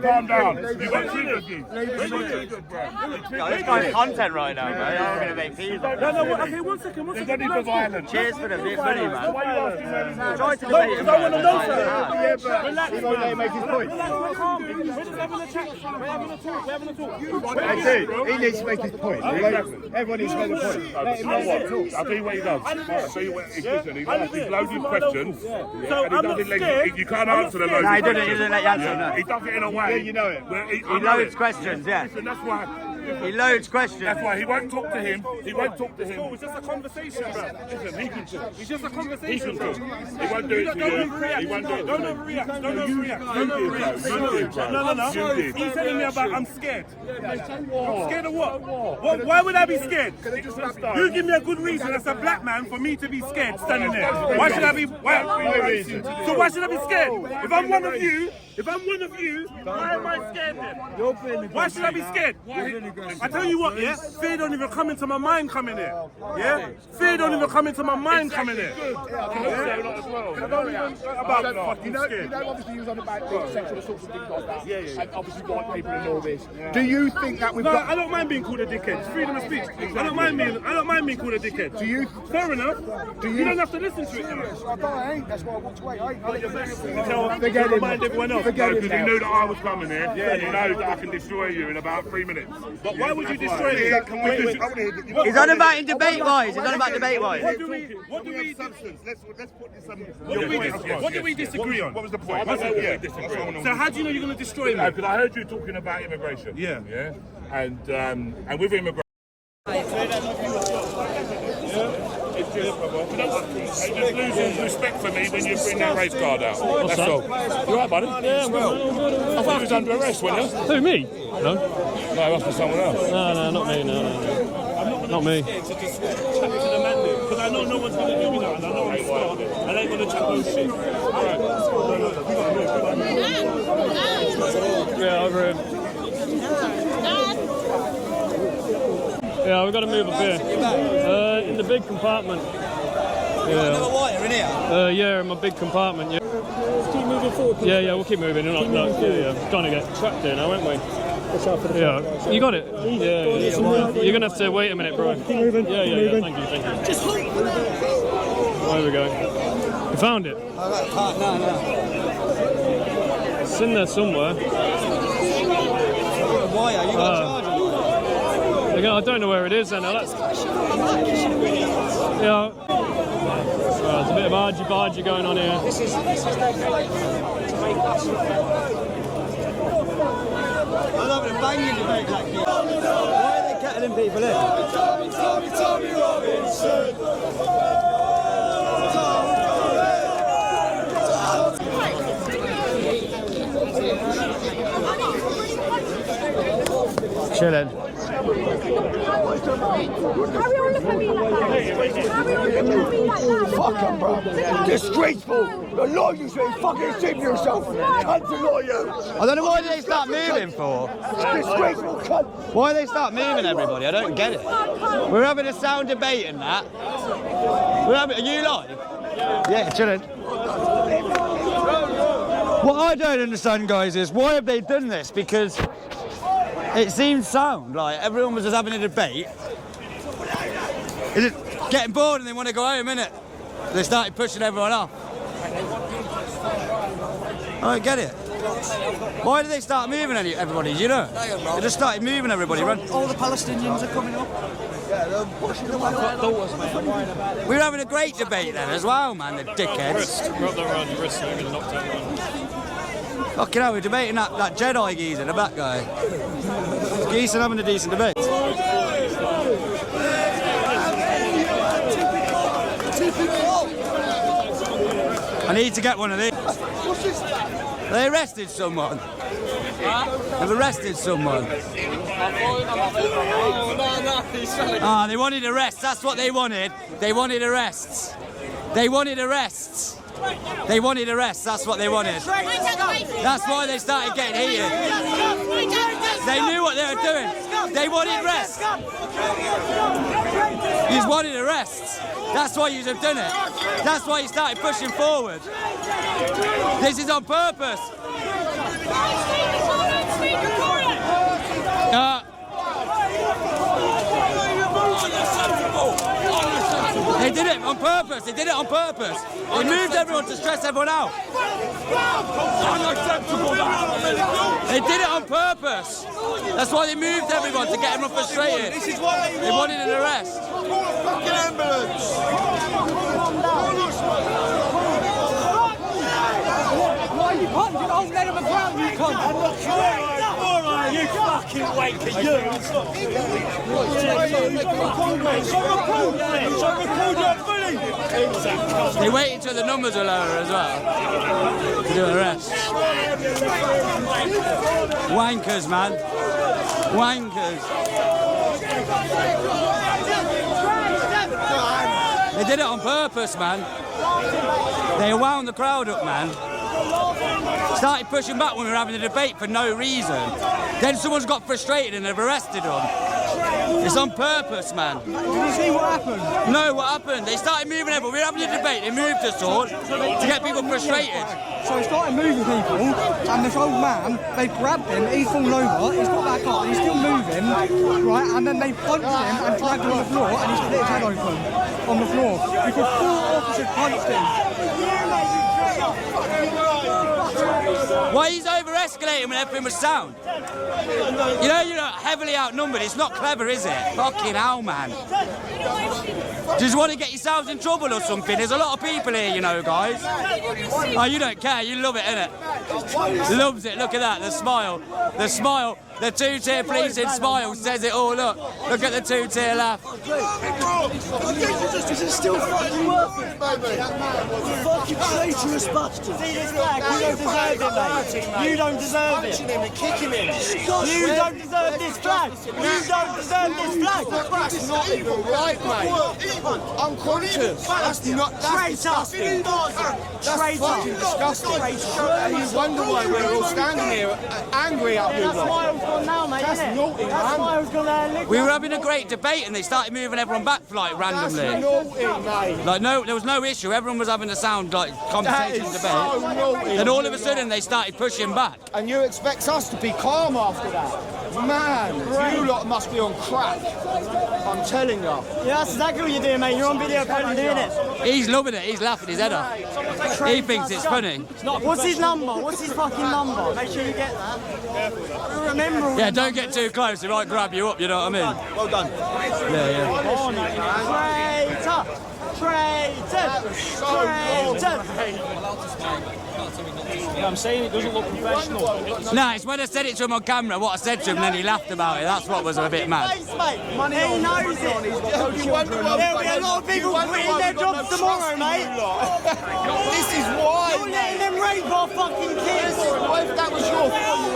Calm down. You got triggers. This guy's content right now, bro. I'm going to make peas. No, okay, 1 second. Cheers for the big money, man. Try to debate him. I want to know, sir. Relax, man. Make his point. We're calm. We're just having a chat. We're having a talk. He needs to make his point. Everyone needs to make a point. I'll tell you what he does. I'll tell you what he does. He asks these loaded questions. So I'm not scared. You can't answer the loaded questions. No, he doesn't let you answer. He does it in a way. You know it. He loads questions, yeah. Listen, that's why. He loads questions. That's why he won't talk to him. He won't talk to him. It's just a conversation, bro. Listen, he can talk. It's just a He conversation, can bro. talk. He won't do it to you. He won't do it to Don't you. overreact. You did. He's telling me about I'm scared. I'm scared of what? Why would I be scared? You give me a good reason as a black man for me to be scared standing there. Why should I be? So why should I be scared? If I'm one of you, why am I scared then? Why should I be scared? I tell you what, yeah? Fear don't even come into my mind coming here. Yeah? Fear don't even come into my mind coming here. I don't even about fucking scared. You know, obviously he was on about sexual assault and things like that. Yeah. And obviously white people and all this. Do you think that we've got... I don't mind being called a dickhead. It's freedom of speech. I don't mind being called a dickhead. Do you... Fair enough. You don't have to listen to it. I ain't. That's why I walked away. Forget him. Remind everyone else. Because he knew that I was coming here, and he knows that I can destroy you in about 3 minutes. But why would you destroy me? He's on about debate-wise. What do we disagree on? What was the point? So how do you know you're going to destroy me? Because I heard you talking about immigration. Yeah. And with immigration. It's just losing respect for me when you bring that race card out. That's all. You alright, buddy? Yeah, well. I thought you was under arrest, weren't you? Who, me? No. No, it must be someone else. No, not me, no. Not me. To just chat to the man there, because I know no one's going to do me that, and I know it's not, and I ain't going to chat no shit. Yeah, over here. Yeah, we've got to move up here. In the big compartment. Yeah. Another wire in here? Yeah, in my big compartment, yeah. Let's keep moving forward. Yeah, we'll keep moving. Yeah. Trying to get trapped here now, won't we? Yeah, you got it. Yeah. You're gonna have to wait a minute, bro. Keep moving. Yeah. Thank you. Just hold for that. There we go. You found it? No. It's in there somewhere. Wire, you got charging. Again, I don't know where it is then. There's a bit of argy-bargy going on here. This is their game to make us look bad. I'm having a banging debate like this. Why are they kettling people in? Tommy Robinson. Chilling. Fuck him, bro. Disgraceful. The law you say fucking save yourself. Cunt the lawyer. I don't know why they start moving for. Disgraceful cunt. Why they start moving everybody? I don't get it. We're having a sound debate in that. Are you live? Yeah, chilling. What I don't understand, guys, is why have they done this? Because it seems sound like everyone was just having a debate. Is it getting bored and they want to go home, innit? They started pushing everyone off. I don't get it. Why did they start moving everybody? Do you know? They just started moving everybody. All the Palestinians are coming up. We were having a great debate then as well, man, the dickheads. Wrap that around your wrist so you're knocked out, man. Fucking hell, we're debating that Jedi geezer, the black guy. Geezer having a decent debate. I need to get one of these. They arrested someone. They've arrested someone. Ah, they wanted arrests. That's what they wanted. They wanted arrests. They wanted arrests. They wanted arrests. That's what they wanted. That's why they started getting heated. They knew what they were doing. They wanted arrests. You wanted arrests. That's why you have done it. That's why you started pushing forward. This is on purpose. They did it on purpose. They did it on purpose. They moved everyone to stress everyone out. Unacceptable. They did it on purpose. That's why they moved everyone to get everyone frustrated. This is what They wanted an arrest. Fucking ambulance. Why you can't get old men on the ground, you can't. You fucking wanker, you! They waited until the numbers were lower as well to do arrests. Wankers, man. Wankers. They did it on purpose, man. They wound the crowd up, man. Started pushing back when we were having a debate for no reason. Then someone's got frustrated and they've arrested them. It's on purpose, man. Did you see what happened? No, what happened? They started moving everyone. We were having a debate. They moved us all to get people frustrated. So they started moving people, and this old man, they grabbed him, he's fallen over, he's got back up, he's still moving, right, and then they punched him and dragged him on the floor, and he's split his head open on the floor, because 4 officers punched him. Why he's over-escalating when everything was sound? You know, you're heavily outnumbered. It's not clever, is it? Fucking hell, man. Just want to get yourselves in trouble or something. There's a lot of people here, you know, guys. Oh, you don't care. You love it, innit? Loves it. Look at that. The smile. The smile. The two-tier policing smile says it all. Look at the two-tier laugh. This is still fucking worth it, baby. Fucking traitorous bastard. See this flag? You don't deserve it, mate. You don't deserve it. Kicking him. You don't deserve this flag. You don't deserve this flag. That's not even right, mate. Unconscious. That's not. That's disgusting. That's fucking disgusting. And you wonder why we're all standing here angry at you. That's naughty, man. That's why I was gonna We were having a great debate and they started moving everyone back like randomly. That's naughty, mate. Like there was no issue. Everyone was having a sound like conversation debate. So naughty. Then all of a sudden they started pushing back. And you expect us to be calm after that? Man, you lot must be on crack. I'm telling you. Yeah, that's exactly what you're doing, mate. You're on video doing it. He's loving it. He's laughing his head off. He thinks it's funny. What's his number? What's his fucking number? Make sure you get that. Remember. Yeah, don't get too close. He might grab you up. You know what I mean? Well done. Yeah. Yeah, I'm saying it doesn't look professional. Nah, it's when I said it to him on camera, what I said to him, and then he laughed about it. That's what was a bit mad. He knows it. There'll be a lot of people quitting their jobs tomorrow, mate. This is why. You're letting them rape our fucking kids. What if that was your fault?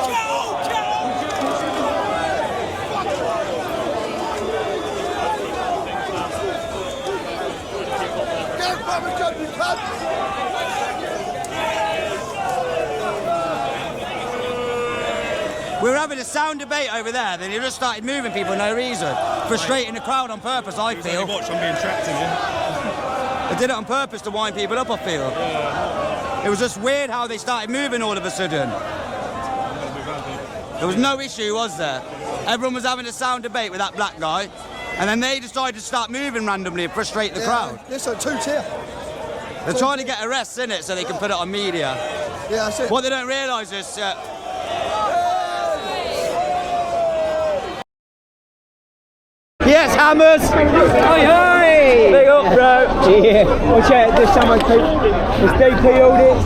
We were having a sound debate over there, then he just started moving people for no reason. Frustrating the crowd on purpose, I feel. Watch, I'm being tracked again. They did it on purpose to wind people up, I feel. It was just weird how they started moving all of a sudden. There was no issue, was there? Everyone was having a sound debate with that black guy, and then they decided to start moving randomly and frustrate the crowd. This is two-tier. They're trying to get arrests in it so they can put it on media. Yeah, that's it. What they don't realise is Yes, hammers! Oi! Big up, bro! Yeah, watch out, there's someone there's DP audits.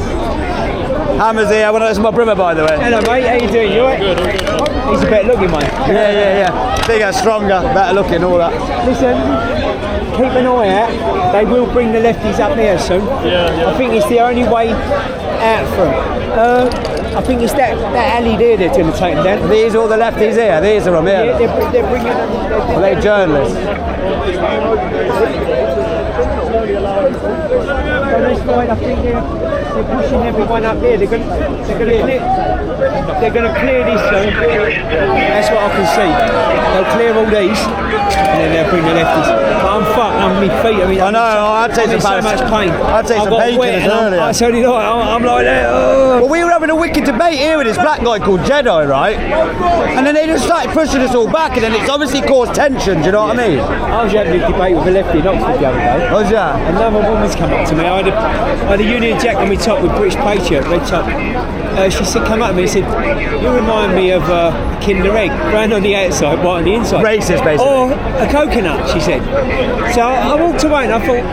Hammers here, that's my brother, by the way. Hello, mate, how you doing? You alright? Good. He's a better looking, mate. Yeah. Bigger, stronger, better looking, all that. Listen, keep an eye out. They will bring the lefties up here soon. Yeah. I think it's the only way out for them. I think it's that alley there that's going to take them down. These are all the lefties here, these are them here. Yeah, they're bringing them. Are they journalists? So this line, I think they're pushing everyone up there. They're going to clear this soon. That's what I can see. They'll clear all these, and then they'll bring the lefties. But I'm fucked. I'm my feet. I know. I'd take some so much pain. I'd take some painkillers earlier. I'm like that. Oh. Well, we were having a wicked debate here with this black guy called Jedi, right? And then they just started pushing us all back, and then it's obviously caused tension. Do you know what I mean? I was having a debate with a lefty in Oxford the other day. Was ya? Another woman's come up to me. I had a Union Jack on my top with British Patriot, red top. She said, come up to me and said, you remind me of a Kinder Egg, brown on the outside, white on the inside. Racist, basically. Or a coconut, she said. So I walked away and I thought,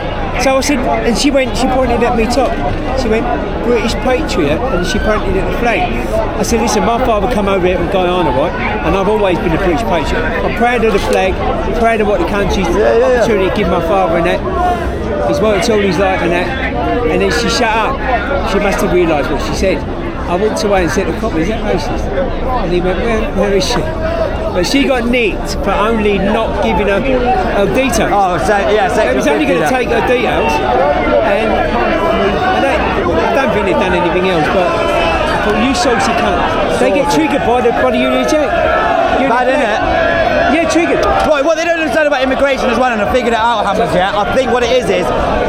so I said, and she pointed at me top. She went, British Patriot, and she pointed at the flag. I said, listen, my father come over here from Guyana, right? And I've always been a British Patriot. I'm proud of the flag, proud of what the country's opportunity to give my father and that. He's worked all his life and that. And then she shut up. She must have realised what she said. I walked away and said to the cop, is that racist? And he went, where is she? But she got nicked for only not giving her details. Oh, It was only going to take her details. And I don't think they've done anything else, but I thought, you salty cunt. They get triggered by the Union Jack. Bad, innit? Yeah, triggered. Right, what they don't understand about immigration as well, and I figured it out, Hammers, yeah? I think what it is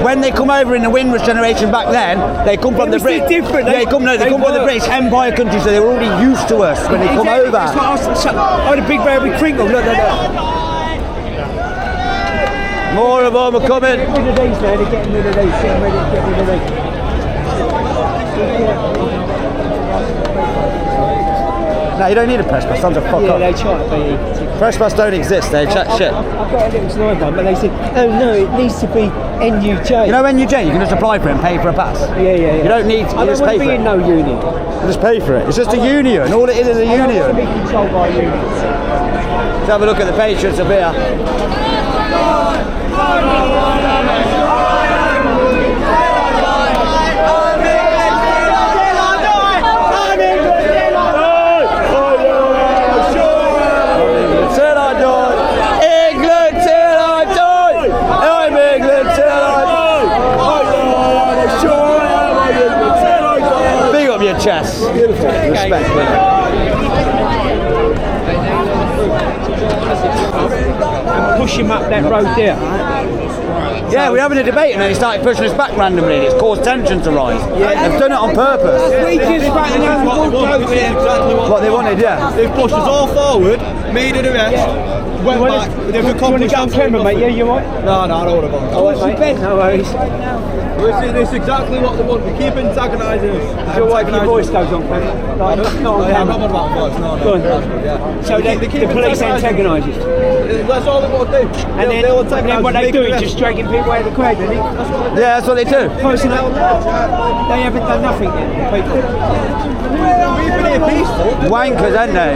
when they come over in the Windrush generation back then, they come from the British. Different. They come from the British Empire country, so they were already used to us when they come over. That's what I had a big baby crinkle. Look. More of them are coming. Get rid of these, man. They're getting rid of these. Get rid of these. No, you don't need a press pass, sons of fuck up. They try to be. Press pass don't exist, they chat shit. I've got a little slide one, but they said, oh no, it needs to be NUJ. You know NUJ, you can just apply for it and pay for a pass. Yeah. You don't need to, I don't want to be in no union. You just pay for it. It's just a union, all it is a union. I don't want to be controlled by unions. Let's have a look at the Patriots up here. Chess. Beautiful. Respect. push him up that road there. Yeah, we're having a debate and then he started pushing us back randomly and it's caused tension to rise. Yeah. They've done it on purpose. We just what they wanted, yeah. They've pushed us all forward, made an arrest, went back. They've accomplished on camera, mate? Yeah, you might? No, I don't want to go. Oh, mate. No worries. This is exactly what they want. They keep antagonising us. Your voice goes on, mate. I'm not on about voice, no. Go on. So the police antagonise us. That's all they want to do. And then what they do is just dragging people out of the crowd, isn't it? Yeah, that's what they do. They haven't done nothing yet, people. We've been here peaceful. Wankers, aren't they?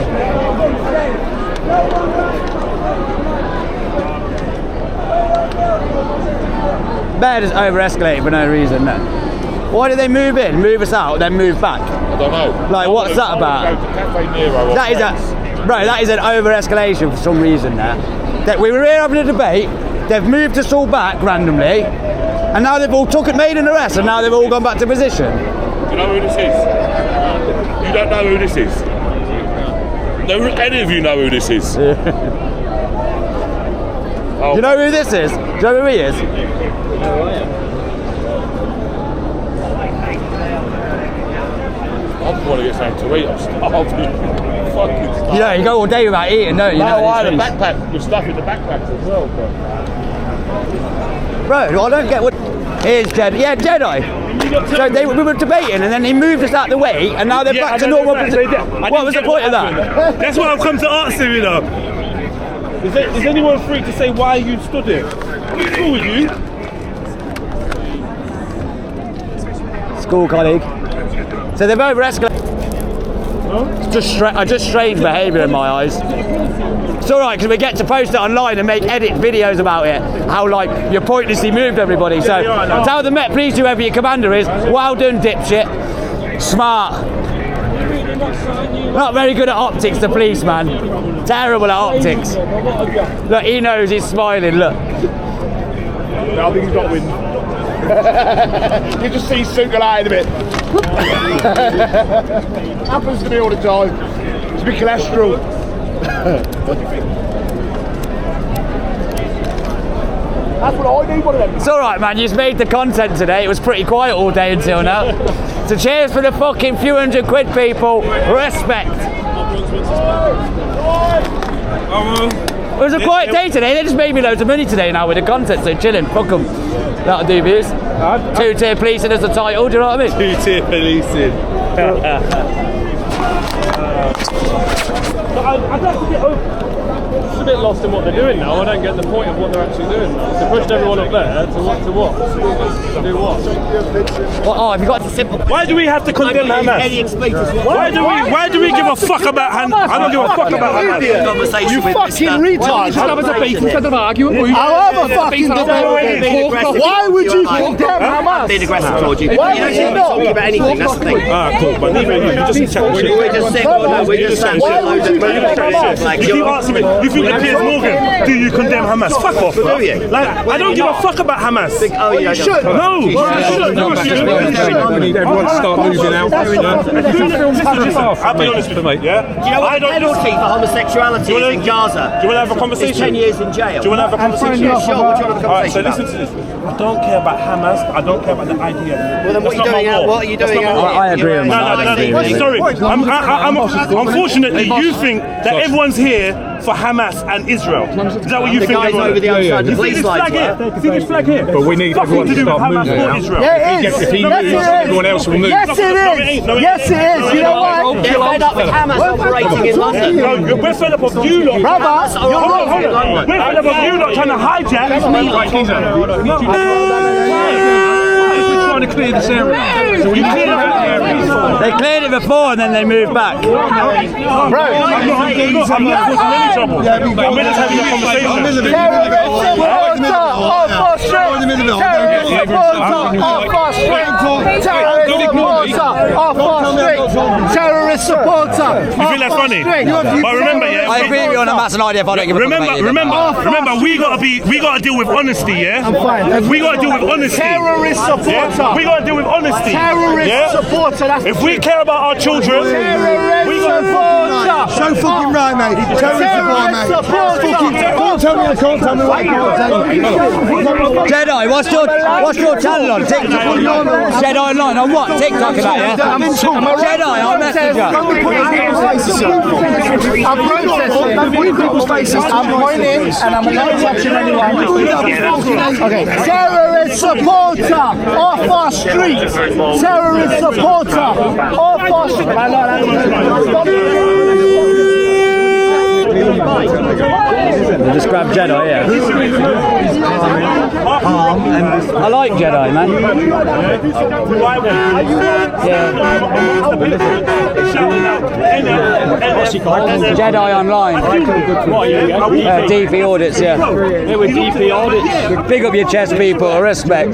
Better just over-escalate for no reason, no. Why do they move in, move us out, then move back? I don't know. Like, what's that about? That is an over-escalation for some reason there. That we were here having a debate, they've moved us all back randomly, and now they've all made an arrest, and now they've all gone back to position. Do you know who this is? You don't know who this is? No, any of you know who this is? Do you know who this is? Do you know who he is? I just want to get something to eat. I'm starving. Fucking starving. Yeah, you go all day without eating, don't you? No, I had a backpack with stuff in the backpacks as well, bro, I don't get what. Here's Jedi. Yeah, Jedi. So we were debating, and then he moved us out of the way, and now they're back to normal. What was the point of that? That's what I've come to ask you, you know. Is anyone free to say why you stood here? What's cool with you? School colleague. So they've over-escalated. Just strange behaviour in my eyes. It's alright because we get to post it online and make edit videos about it. How like you pointlessly moved everybody. So tell the Met, please, whoever your commander is, well done, dipshit. Smart. Not very good at optics, the policeman. Terrible at optics. Look, he knows, he's smiling, look. I think he's got wind. You just see single eye in a bit. Happens to me all the time. It's a bit cholesterol. That's what I need, one of them. It's alright, man, you've made the content today. It was pretty quiet all day until now. So cheers for the fucking few hundred quid, people. Respect. It was a quiet day today. They just made me loads of money today now with the content, so chilling. Fuck them. That'll do, views. Two-tier policing as the title, do you know what I mean? Two-tier policing. I'd have to get just a bit lost in what they're doing now. I don't get the point of what they're actually doing now. They pushed everyone up there to what? To do what? Oh, have you got a simple? Why do we have to condemn Hamas? Why do we give a fuck about Hamas? I don't give a fuck about Hamas. You fucking retard. Have a debate instead of arguing. I'll have a fucking debate. Why would you condemn Hamas? Being aggressive towards you. Why would you not? Talking about anything, that's the thing. Cool, but neither of you just chat shit. We're just saying, we're just saying. Why would you condemn Hamas? If you answer me, you think that Piers Morgan, do you condemn Hamas? Fuck off, bro. Do you? Like, I don't give a fuck about Hamas. Oh, you should. No, you should. We need everyone to start moving out. I'll be honest with you, mate, yeah? Do you know what the penalty for homosexuality is in Gaza? Do you want to have a conversation? It's 10 years in jail. Do you want to have a conversation? Yeah, sure. What do you want to have a Alright, so conversation listen to this. I don't care about Hamas. I don't care about the idea. Well, then what are you doing out? I agree on that. No. Sorry. Unfortunately, you think that everyone's here for Hamas and Israel. Is that what you think? The guys over the other side, the police lights. You think it's flag here? But we need everyone to start moving out. Yeah, it is. If he moves, everyone else will move. Yes, it is. Yes, it is. You know why? They're fed up with Hamas operating in London. No, we're fed up of you lot. Hamas are operating in London. We're fed up of you lot trying to hijack. To clear this area. So we clear out the area. They cleared it before and then they moved back. I'm not causing any trouble. I'm just having a conversation. Terrorist supporter. You think that's funny? But remember, yeah. I agree with you on that. That's an idea. If I don't give a fuck about you. Remember, we gotta deal with honesty, yeah. I'm fine. We gotta deal with honesty. Terrorist supporter. Yeah? We gotta deal with honesty. Terrorist supporter. That's if we care about our children, we gotta. So fucking right, mate. Terrorist supporter. Can't tell me I can't tell me what I can't tell you. Jedi, what's your channel on TikTok? Jedi Online on what? TikTok about it? Jedi, I'll message you. I'm protesting. I'm pointing and I'm not touching anyone. Okay. Terrorist supporter off our streets. Terrorist supporter off our streets. They just grab Jedi, yeah. I like Jedi, man. What's she called? Jedi Online. DP audits, yeah. They were DP audits. Big up your chest, people. Respect.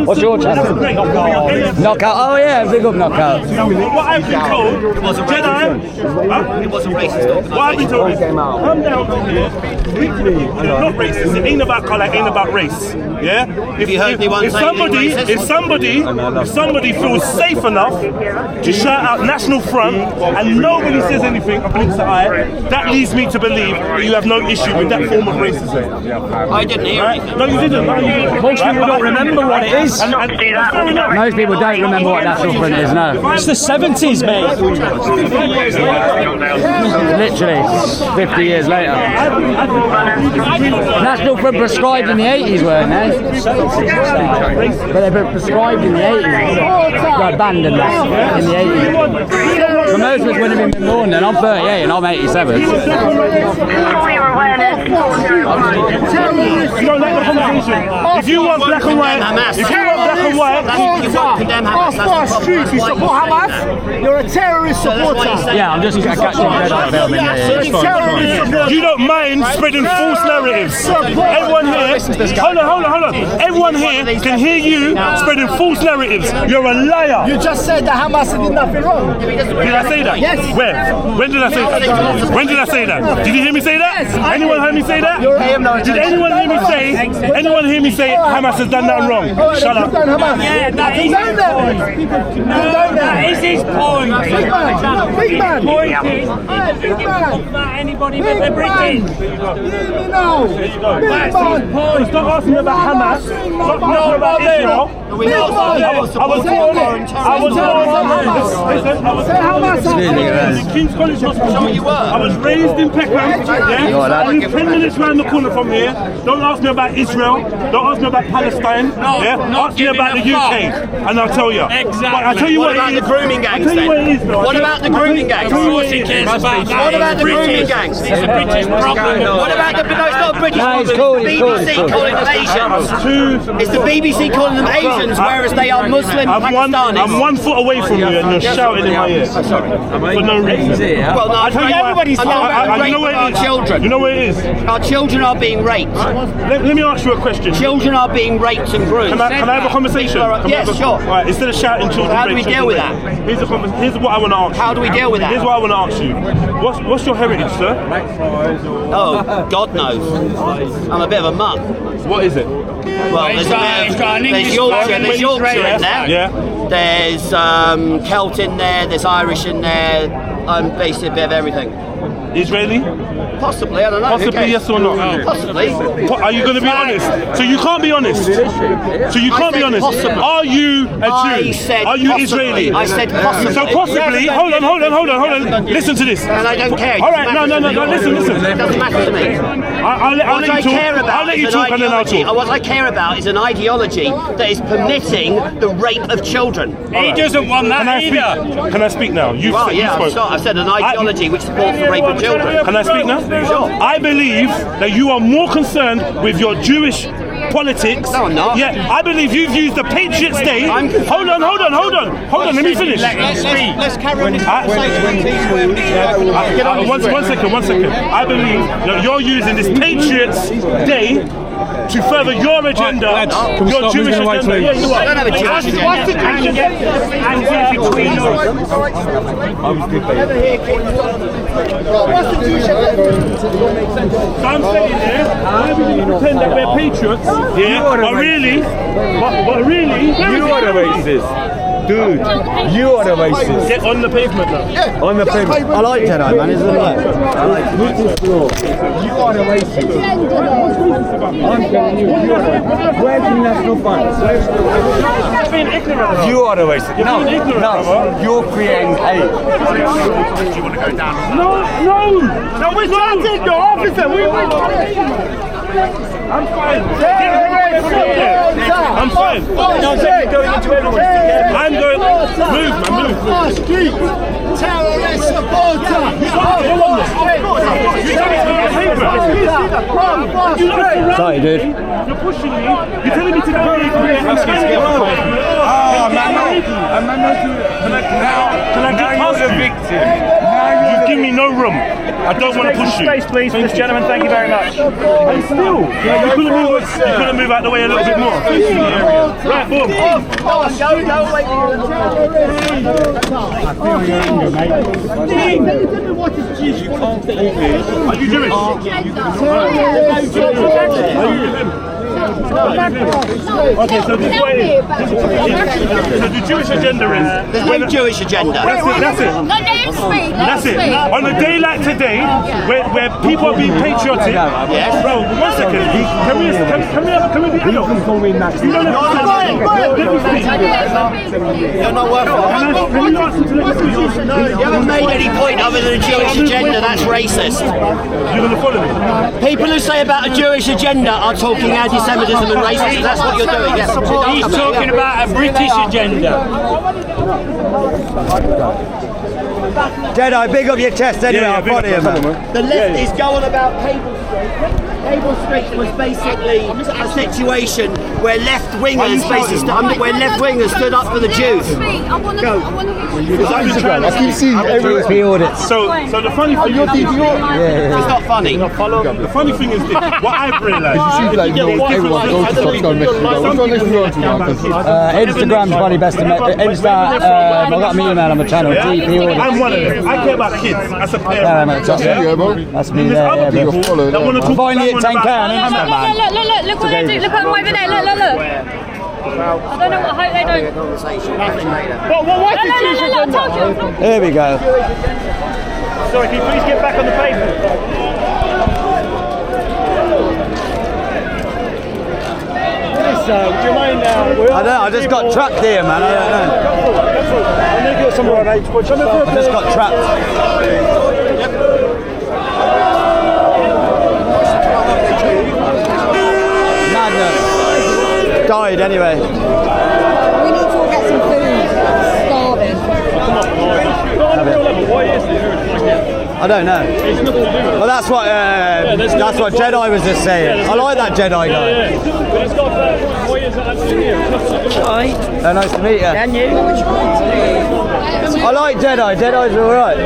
What's your channel? Knockout. Oh yeah, big up Knockout. What I've been told, Jedi. It wasn't racist. What have you told me? Come down here. Not racist. It ain't about colour. It ain't about race. Yeah. If somebody feels safe enough to shout out National Front and nobody says anything or blinks the eye, that leads me to believe that you have no issue with that form of racism. I didn't hear anything. No, you didn't. Most people don't remember what it is. Most people don't remember what National Front is, no. It's the 70s, mate. Literally, 50 years later. National Front prescribed in the 80s, weren't they? But they were prescribed in the 80s. Got banned in the 80s. But most of us wouldn't have been born then. I'm 38 and I'm 87. You don't like the conversation. If you want black and white, off our streets, you support Hamas. You're a terrorist supporter. Yeah, I'm just catching you don't mind spreading false narratives. Everyone here, hold on. Everyone here can hear you spreading false narratives. You're a liar. You just said that Hamas did nothing wrong. Did I say that? Yes. Where? When did I say that? When did I say that? Did you hear me say that? Yes. Anyone hear me say that? Did anyone hear me say? Anyone hear me say Hamas has done nothing wrong? Shut up. Yeah, that is his point. Big man. Anybody but the British. Stop asking about Hamas. Stop asking about Israel. I was born in King's College Hospital. I was raised in Peckham. I live 10 minutes round the corner from here. Don't ask me about Israel. Don't ask me about Palestine. Ask me about the UK, and I'll tell you. Exactly. I'll tell you what about the grooming gangs then? What about the grooming gangs? What about the grooming gangs? It's a British problem. What about the... No, it's not a British problem. It's BBC calling them Asians. It's the BBC calling them Asians, whereas they are Muslim Pakistanis. I'm 1 foot away from you and you're shouting in my ear. For no reason. Well, no, everybody's you know where it is. Children. You know where it is. Our children are being raped. Let me ask you a question. Children are being raped and groomed. Can I have a conversation? Yes, sure. Right, instead of shouting children. How do we deal with that? Here's what I want to ask you. How do we deal with that? Here's what I want to ask you. What's your heritage, sir? Oh, God knows. I'm a bit of a mutt. What is it? Well, there's Yorkshire in there. Yeah. There's Celt in there. There's Irish in there. I'm basically a bit of everything. Israeli? Possibly, I don't know. Possibly, yes or no? Possibly. Are you going to be honest? So you can't be honest. So you can't be honest. Possibly. Are you a Jew? I said Are you possibly. Israeli? I said possibly. So possibly. Hold on. Listen to this. And I don't care. All right. No. Listen. It doesn't matter to me. I'll let you talk and then I'll talk. What I care about is an ideology that is permitting the rape of children. He doesn't want that either. Can I speak now? You spoke. I've said an ideology which supports the rape of children. Can I speak now? Sure. I believe that you are more concerned with your Jewish politics. No, I'm not. Yeah, I believe you've used the Patriots Day. Hold on. Let me finish. Let's carry on this One second. I believe that you're using this Patriots Day to further your agenda, your Jewish agenda. Yeah, you are. What's the Jewish agenda? Between us. What's the Jewish agenda? So I'm saying here, why are we going to pretend that we're patriots? Yeah, but really, You are the racist. Dude, you are the racist. Get on the pavement now. Yeah. On the pavement. I like Jedi, man, isn't it? I like it. You are the racist. I'm telling you, you are the racist. Where's the national funds? Being ignorant. You are the racist. No, you're creating hate. No, we're starting the officer. I'm fine. I'm fine. I'm going. Move, man, move. Street terrorist supporter. Sorry, dude. You're pushing me. You're telling me to go. I'm scared. Can I get past you? You've given me no room. I don't want to push you. Space, please, this gentleman. Thank you very much. And still, you couldn't move out the way a little bit more. Right, boom. Are you Jewish? Okay, so this way. So the Jewish agenda is. There's no Jewish agenda. That's it. No, let him speak. That's it. On a day like today, where people are being patriotic. Yes. Bro, 1 second. Can we be adults? You don't have to. You're not worth it. You haven't made any point other than a Jewish agenda. That's racist. You're going to follow me? People who say about a Jewish agenda are talking anti-Semitism and racism. That's what you're doing. Yes. He's talking about a British agenda. Jedi, big up your chest anyway, I'll follow you, man. The left is going about Cable Street. Cable Street was basically a situation where left-wingers stood up for the Jews. I want to I keep seeing DP audits. So the funny thing is, It's not funny. the funny thing is this, what I've realised. Instagram's probably best to make. Insta, I've got me email on my channel, DP audits. I'm one of them. I care about kids as a parent. Yeah, mate, that's me, There's other people that want to talk finally at 10k on Insta, man. Look what they do. Look at them over there. Look. I don't know what. I hope they don't. What's the Jewish agenda? Here we go. Sorry, can you please get back on the pavement? Do you mind now? I don't know, I just got trapped here, man. I don't know. I'm going to get somewhere, mate. I just got trapped. Madness. Died anyway. We need to all get some food. Starving. I don't know. Well, that's what Jedi was just saying. I like that Jedi guy. Hi. Nice to meet you. And you? I like Jedi. Jedi's all right.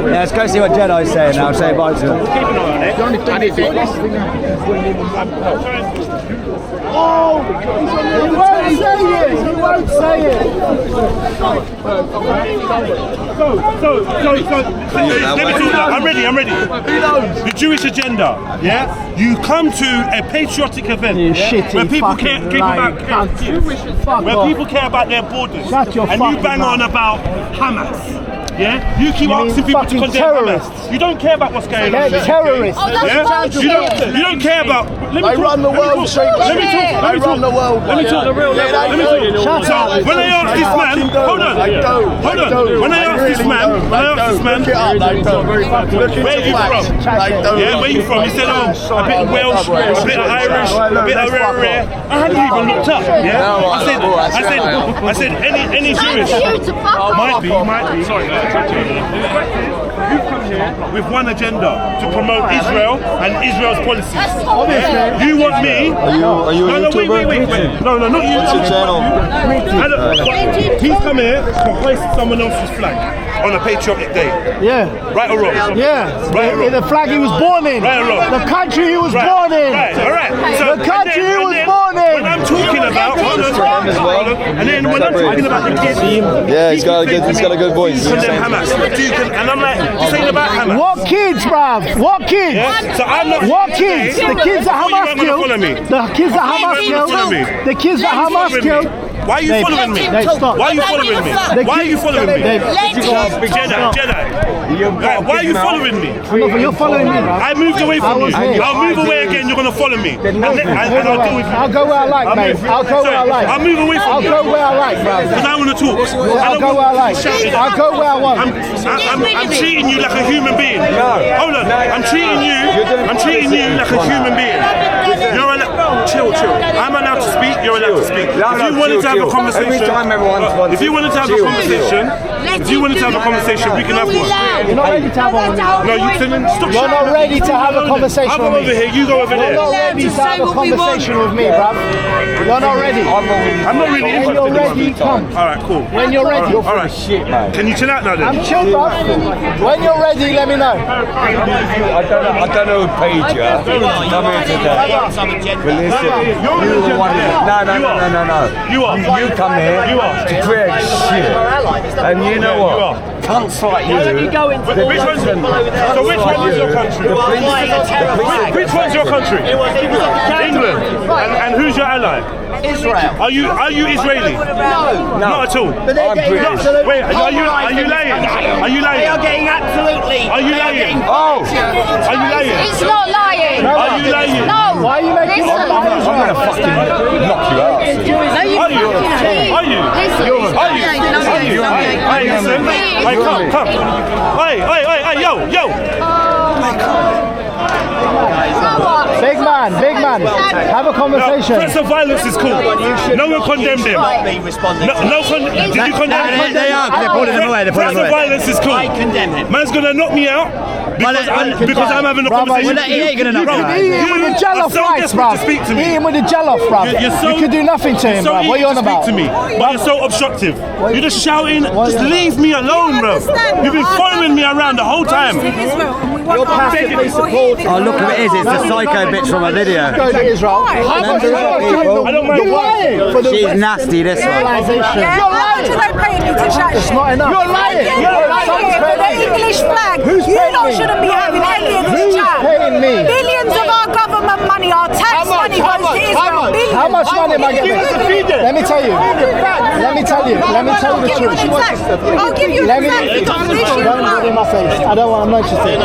Yeah, let's go see what Jedi's saying now. Say bye to him. Keep an eye on it. Oh! He won't say it! He won't say it! Let me talk now. I'm ready. The Jewish agenda, yeah? You come to a patriotic event where people care about their borders, and you bang on about Hamas. Yeah, you keep asking people to condemn Hamas. You don't care about what's going on. Terrorists. Yeah? You don't care about. They run the world. Let me talk. Let me talk. When I asked this man, hold on. When I asked this man, where are you from? Yeah, where are you from? He said, oh, a bit of Welsh, a bit of Irish, a bit of rare. I hadn't even looked up. Yeah, I said, any Jewish? Might be. Sorry. You've come here with one agenda to promote Israel and Israel's policies. Yeah? You want me? Are you a YouTuber? Wait. No, not you. What's your channel? He's come here to hoist someone else's flag. on a patriotic day? Yeah. Right or wrong? Yeah. Right or wrong? The flag he was born in. Right or wrong? The country he was born in. Right, all right. So, the country he was born in. When I'm talking about, and then when I'm talking about the kids, yeah, he's got a good voice. Condemn Hamas. And I'm like, this ain't about Hamas. What kids, bruv? What kids? Yeah? So I'm not. What kids? The kids that Hamas killed. The kids that Hamas killed. The kids that Hamas killed. Why are you following me? Why are you following me? Why are you following me? Jedi. Why are you following me? You're following me. I moved away from you. I'll move away again. You're gonna follow me. And I'll deal with you. I'll go where I like, mate. I'll go where I like. I'll move away from you. I'll go where I like, bro. Because I want to talk. I'll go where I like. I'll go where I want. I'm treating you like a human being. Hold on. I'm treating you like a human being. You're allowed. Chill. I'm allowed to speak. You're allowed to speak. If you wanted to have a conversation, if you wanted to have a conversation, we can have one. You're not ready to have one. No, you shouldn't. Stop. You're not ready to have a conversation I'll go with me. over here. You go over there. You're not ready to have a conversation with me, bruv. You're not ready. I'm not really interested. When you're ready, come. All right, cool. When you're ready. All right. Shit, man. Can you chill out now then? I'm chill, bruv. When you're ready, let me know. I don't know who paid you. Come here today. But listen, you're the one. No. You come here to create shit. And you know what? Cunts like you. Which one's your country? Which one's your country? England. And who's your ally? Israel. Are you Israeli? No. Not at all. But they're getting absolutely. Wait, are you lying? Are you lying? They are getting absolutely. Are you lying? Oh. Are you lying? It's not lying. Are you lying? No. Why are you making Listen. I'm gonna fucking knock you out. No, you Are you? Are you? Listen. Are you? Hey, listen. Hey, come. Hey, yo. Big man. Have a conversation. Threats of violence is cool. No one condemned him. Did you condemn him? They are. They're pulling them away. Threats of violence is cool. I condemn him. Man's gonna knock me out because I'm having a conversation. He ain't gonna knock you out. Eat him with the jollof rice, bruv. Eat him with the jollof, bruv. You can do nothing to him, bruv. What are you on about? To me, but you're so obstructive. You're just shouting. Just leave me alone, bro. You've been following me around the whole time. You're passively supporting. Oh, look who it is. It's the psycho bitch from a video. Go to Israel. You're lying. She's nasty, this one. You're lying. It's not enough. You're lying. For the English flag, you lot shouldn't be having any of this chat. Who's paying me? Billions of our government money, our tax money goes to Israel. Billions. How much money am I getting? Let me tell you. Let me tell you the truth. I'll give you Let me. Don't get in my face. I don't want. I'm not interested.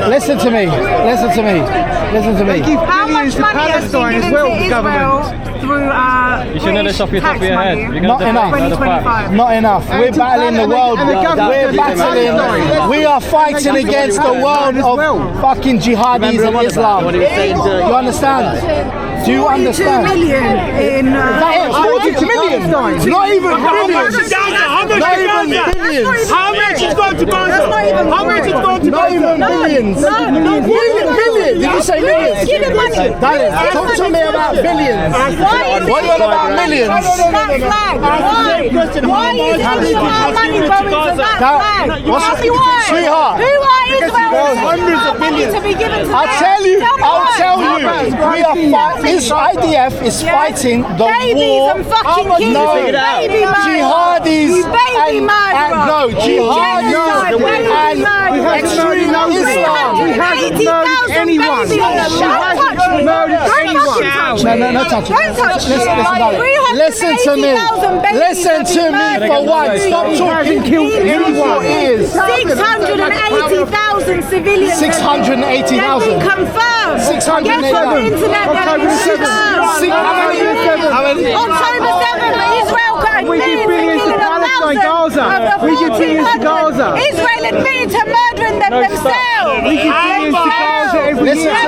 Listen to me. They give billions to Palestine as well, the government. Through you should know this off your top of your head. Not enough. We're battling the world. We are fighting against the world of fucking jihadis and Islam. You understand? Do you understand? 42 million in 42 million. Not even billions. Not even billions. How much is going to Gaza? How much is going to Gaza? Not even billions. Millions. Did you say millions? Darling, talk to me about billions. What are you on about millions? Why is our money going to that flag? Sweetheart. Who are Israel? Hundreds of billions. To be given to I'll tell you. We are fighting. This IDF is fighting the babies war. And fucking kids. No, baby jihadis baby jihadis and extreme Islam. We haven't murdered anyone. No, touch it. Listen to me for once. Stop talking. Use your ears. 680,000 civilians. 680,000. Confirmed. 680,000. October 7th, Israel got we give billions to Palestine, Gaza. We give billions to Gaza. Israel admitted to murdering them themselves. We give billions to Gaza every year.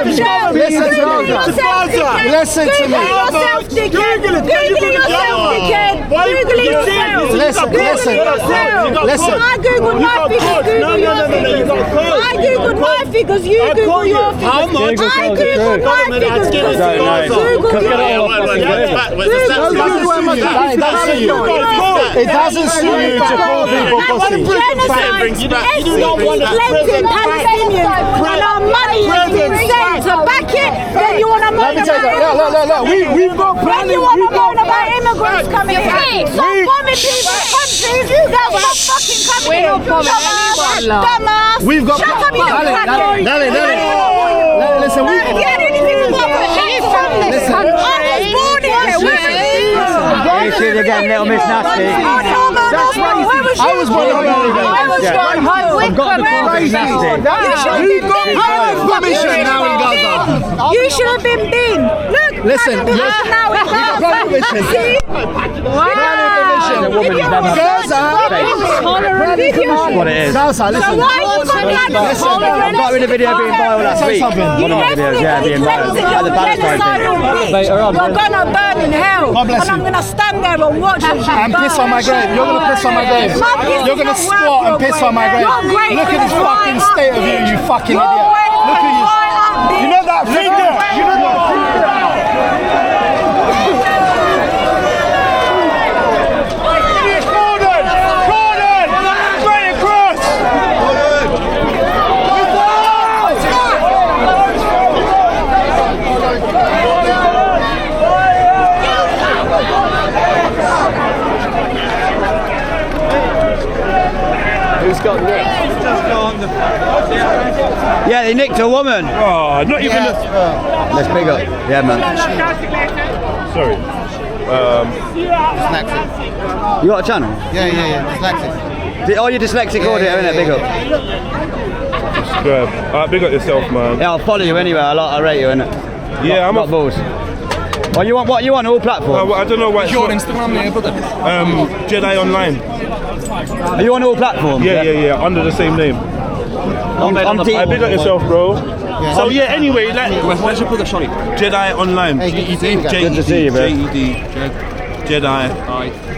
Listen to me. Google yourself, dickhead. Google yourself, dickhead. Google yourself. Listen. I googled my figures, Google your figures. I googled my figures, you Google your figures. How much? I googled my figures, Google It doesn't suit you to call people pussy. And our money has been sent to back it. Then you want to moan about Look. We've got Then you want to moan about immigrants coming here. Stop bombing people's countries. You guys are fucking coming here. We're not bombing anyone, love. Dumbass. We've got. Shut up, you Dale. Listen, we. Listen. I was born here. You should have gotten Little Miss Nasty. I was born in America. I was born home with permission now in Gaza. You should have been bin. Look, listen, now in Gaza. See? Gaza. What it is. Gaza, listen. So why you I got rid of the video being viral last week. One of my videos, yeah, being viral. At the You're gonna burn in hell. And I'm gonna stand there and watch you. And piss on my grave. You're gonna piss on my grave. You're gonna squat and piss on my grave. Look at this fucking state of you, you fucking idiot. Look at you. You know that finger? You know that finger? Who's got nicked? Yeah, they nicked a woman. Oh, not even. Let's big up. Yeah, man. Sorry. You got a channel? Yeah. Dyslexic. Oh, you're dyslexic audio, innit? Big up. Subscribe. Alright, big up yourself, man. Yeah, I'll follow you anyway. I rate you, innit? Yeah, I'm got balls. What you want all platforms? I don't know what. Your Instagram name, brother? Jedi Online. Are you on all platforms? Yeah. Under the same name. I'm big up yourself, bro. Yeah. So yeah, anyway, like Where's your brother, sorry? Jedi Online. Good to see you, bro. Jedi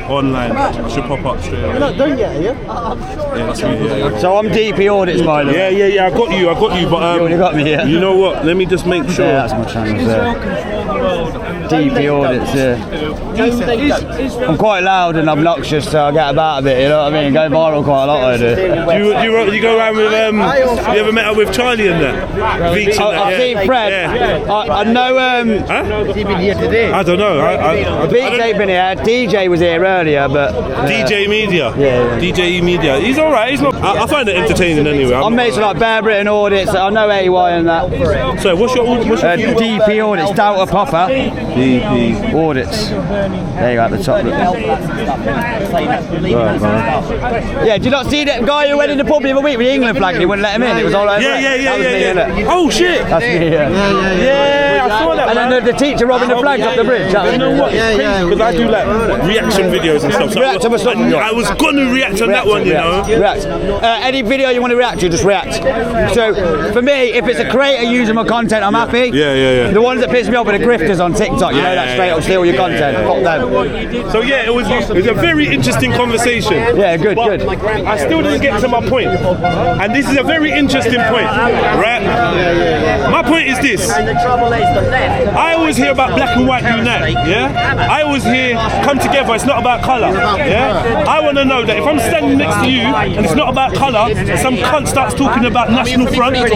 Online. Should pop up straight away. You're not done yet, are you? Yeah, that's me, yeah. So I'm DP audits, by the way. Yeah, I got you, but You already got me, yeah. you know what? Let me just make sure. Yeah, that's my channel there. DP audits, yeah. I'm quite loud and obnoxious, so I get about a bit, you know what I mean? Go viral quite a lot, I do. You go around with, you ever met up with Charlie and that? Beach and that, I've seen Fred. Yeah. I know, Has he been here today? I don't know. Beach ain't been here. DJ was here earlier, but... DJ Media. Yeah. DJ Media. He's alright, he's not... I find it entertaining anyway. I'm mates with like Bear Britain audits, I know AY and that. So what's your DP audits, Delta Popper. DP audits. There you go at the top. Yeah, did you not see that guy who went in the pub the other week with the England flag and he wouldn't let him in? It was all over. Yeah. Oh shit! That's me, Yeah, I saw that. And then the teacher robbing the flags up the bridge. You know what? It's crazy because I do like reaction videos and stuff. So I was gonna react on that one, you know. React. Any video you want to react to, just react. So for me, if it's a creator using my content, I'm happy. Yeah. The ones that piss me off are the grifters on TikTok. You know that straight up steal your content. Fuck them. So yeah, it was a very interesting conversation. Yeah, good. I still didn't get to my point, and this is a very interesting point, right? My point is this: I always hear about black and white unite. Yeah, I always hear come together. It's not about colour. Yeah, I want to know that if I'm standing next to you and it's not about colour, some cunt starts talking about National Front. There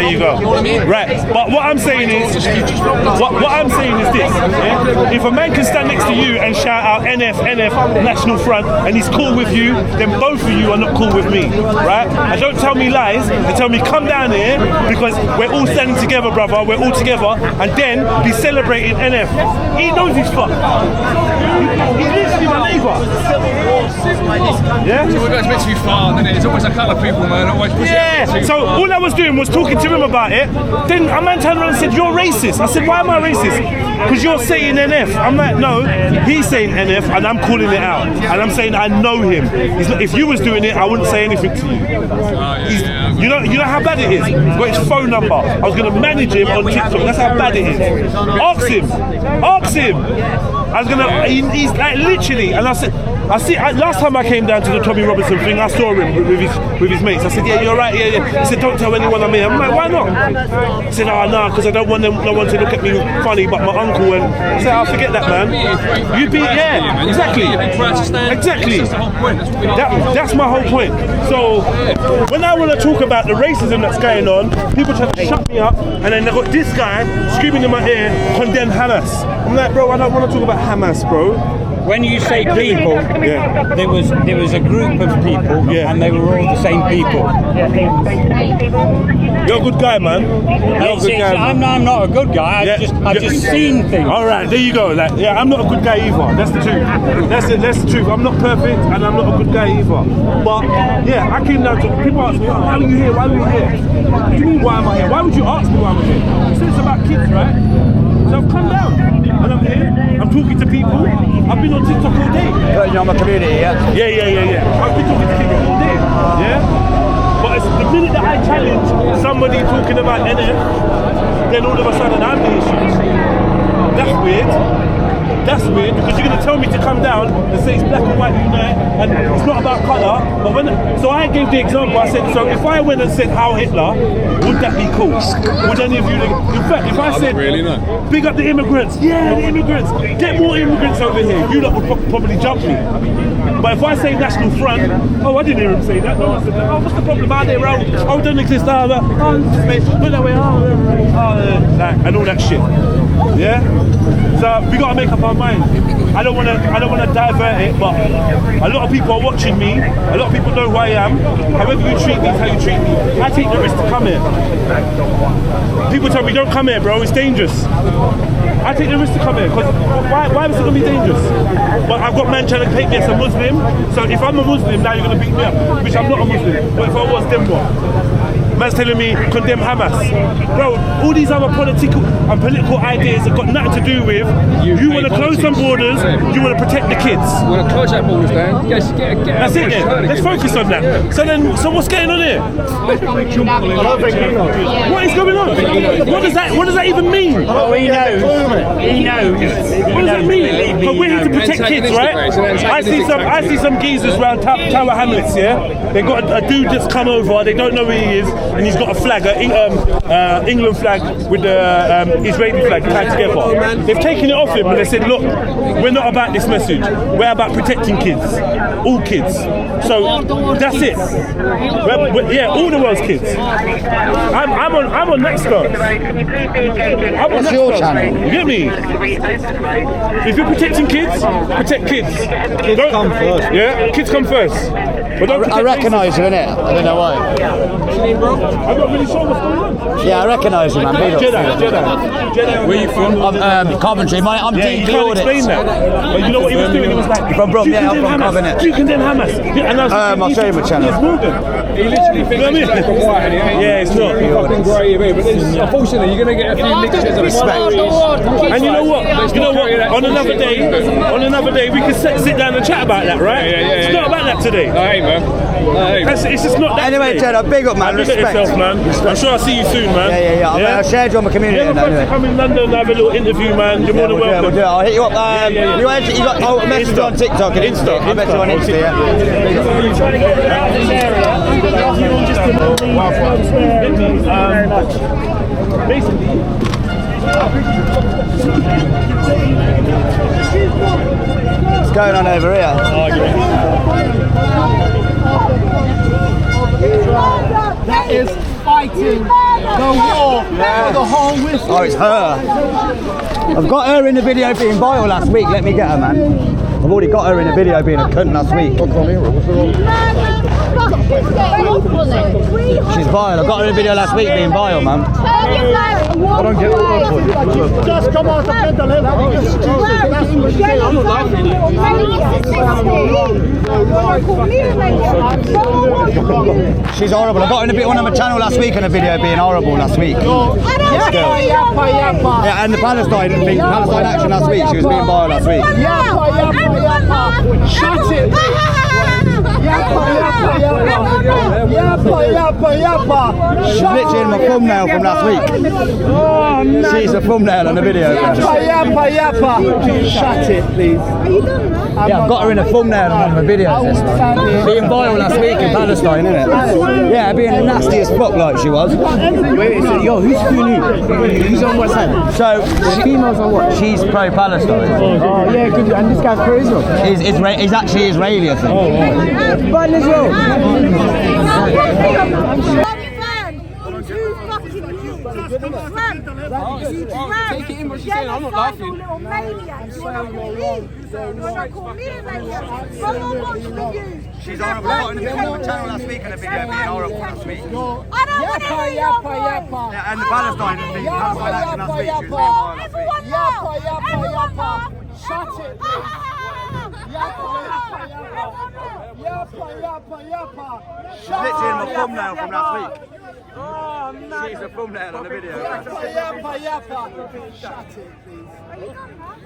you go. Right, but what I'm saying is, what I'm saying is this: yeah? If a man can stand next to you and shout out NF, National Front, and he's cool with you, then both of you are not cool with me, right? And don't tell me lies, and tell me come down here, because we're all standing together, brother, we're all together, and then be celebrating NF. He knows he's fucked. He's literally my neighbour. either. Yeah? So we're going a bit too far, then it's always a couple of people, man, always push Yeah, it. so all I was doing was talking to him about it. Then a man turned around and said, "You're racist." I said, "Why am I racist?" Because you're saying NF. I'm like, no, he's saying NF and I'm calling it out. And I'm saying I know him. He's not, if you was doing it, I wouldn't say anything to you. You know how bad it is? He's got his phone number. I was going to manage him on TikTok. That's how bad it is. Ask him. Ask him. I was going to, he's like literally, and I said, last time I came down to the Tommy Robinson thing, I saw him with his mates. I said, "Yeah, you're right, yeah." He said, "Don't tell anyone I'm here." I'm like, "Why not?" He said, "Oh, no, because I don't want no one to look at me funny, but my uncle." And I said, "I'll forget that, man. You beat, yeah, exactly. Exactly. That's my whole point. So, when I want to talk about the racism that's going on, people try to shut me up, and then they've got this guy screaming in my ear, "Condemn Hamas." I'm like, bro, I don't want to talk about Hamas, bro. When you say people, there was a group of people, and they were all the same people. You're a good guy, man. You're a good guy, man. I'm not a good guy. I've just seen things. All right, there you go. Like, yeah, I'm not a good guy either. That's the truth. That's the truth. I'm not perfect, and I'm not a good guy either. But yeah, I came down to people ask me, "Oh, why are you here? Why are you here?" What do you mean, why am I here? Why would you ask me why I'm here? You said it's about kids, right? So I've come down, and I'm here. I'm talking to people. I've been on TikTok all day. You're on my community, yeah? Yeah. I've been talking to people all day, yeah? But it's the minute that I challenge somebody talking about NF, then all of a sudden I'm the issue. That's weird. That's weird, because you're going to tell me to come down and say it's black and white unite, and it's not about colour. But so I gave the example. I said, so if I went and said Heil Hitler, would that be cool? Would any of you? In fact, if I said, big up the immigrants, yeah, the immigrants, get more immigrants over here, you lot would probably jump me. But if I say National Front, oh, I didn't hear him say that. No one said that. Oh, what's the problem? Are they wrong? Oh, don't exist. Like, and all that shit. Yeah. So we gotta make up our mind. I don't wanna divert it, but a lot of people are watching me. A lot of people know who I am. However you treat me is how you treat me. I take the risk to come here. People tell me, "Don't come here, bro. It's dangerous." I take the risk to come here, because why is it going to be dangerous? But I've got man trying to take me as a Muslim, so if I'm a Muslim, now you're going to beat me up, which I'm not a Muslim. But if I was, then what? Man's telling me, condemn Hamas. Bro, all these other political ideas have got nothing to do with, you want to close some borders, you want to protect the kids. You want to close that borders down, get that's it then, let's focus on that. So what's going on here? What is going on? What does that even mean? Oh, he knows. He knows. What does that mean? But we're here to protect kids, right? I see some geezers around Tower Hamlets, yeah? They got a dude that's come over, they don't know who he is, and he's got a flag, England flag with the Israeli flag tied together. They've taken it off him and they said, "Look, we're not about this message. We're about protecting kids, all kids." So that's it. Yeah, all the world's kids. I'm on next girl. What's your channel? You get me? If you're protecting kids, protect kids. Kids come first. Yeah, kids come first. But I recognise you, innit? I don't know why. I'm not really sure what's going on. Yeah, I recognise you, man. Jedi. Where you from? Coventry. I'm yeah, DP you can't audits. explain that. But you know what he was doing? He was like, I'm from Brom, yeah, I'm from Coventry. Do you condemn Hamas? Yeah, and I'll show you my channel. He literally thinks it's black and white, and yeah, it's not. Fucking grey, but unfortunately, you're going to get a few mixtures of respect. And you know what? On another day, we can sit down and chat about that, right? Yeah. It's not about that today. Hey, man. It's just not that. Anyway, Jed, big up, man. Respect. Yourself, man. I'm sure I'll see you soon, man. Yeah. I'll share you on my community. Yeah, come in London and have a little interview, man. You're more than welcome. We'll do it. I'll hit you up. You got a message on TikTok and Insta. I bet you on Insta, yeah. Basically, what's going on over here? That is fighting the war for the whole whistle. Oh, it's her. I've got her in the video being vile last week. Let me get her, man. I've already got her in a video being a cunt last week. She's vile. I got her in a video last week being vile, man. I don't get what. Just come out of mental health. I'm not laughing. She's horrible. I got in a bit on my channel last week on a video being horrible last week. Yeah, and the Palestine thing, Palestine action last week, she was being vile last week. Shut it. She's literally in my thumbnail from last week. Oh, no. She's a thumbnail on the video. Shut it, please. Yeah, I've got her in a thumbnail on one of my videos this time. Being vile last week in Palestine, innit? Yeah, being nasty as fuck like she was. Wait, so, yo, who's who? Who's on what side? So, females on what? She's pro-Palestine. Oh, yeah, good. And this guy's pro-Israel. He's actually Israeli, I think. But Israel. Take it in what she's saying, I'm not laughing. Little maniac. You wanna call me a maniac? She's horrible. I got in a bit on my channel last week and a video being horrible last week. I don't want to hear your voice. Yeah, and the Palestine thing, Palestine action last week, she was being vile last week. Everyone know. Shut it. She's literally in my thumbnail from last week. She's a thumbnail on the video. Shut it, please.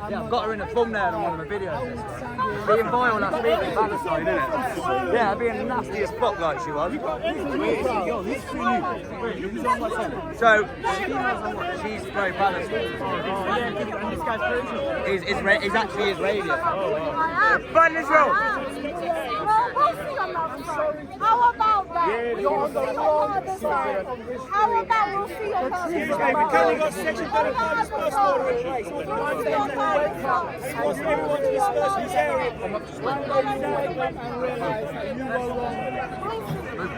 Yeah, I've got her in a thumbnail on one of my videos this time. Being vile last week in Palestine, innit? Yeah, being nasty as fuck like she was. So, she's pro-Palestine. He's actually Israeli. But Israel. How about that? We'll see on the other side. How about we'll see on the other side? We've currently got Section 35 dispersal order in place. Wants everyone to disperse in this area.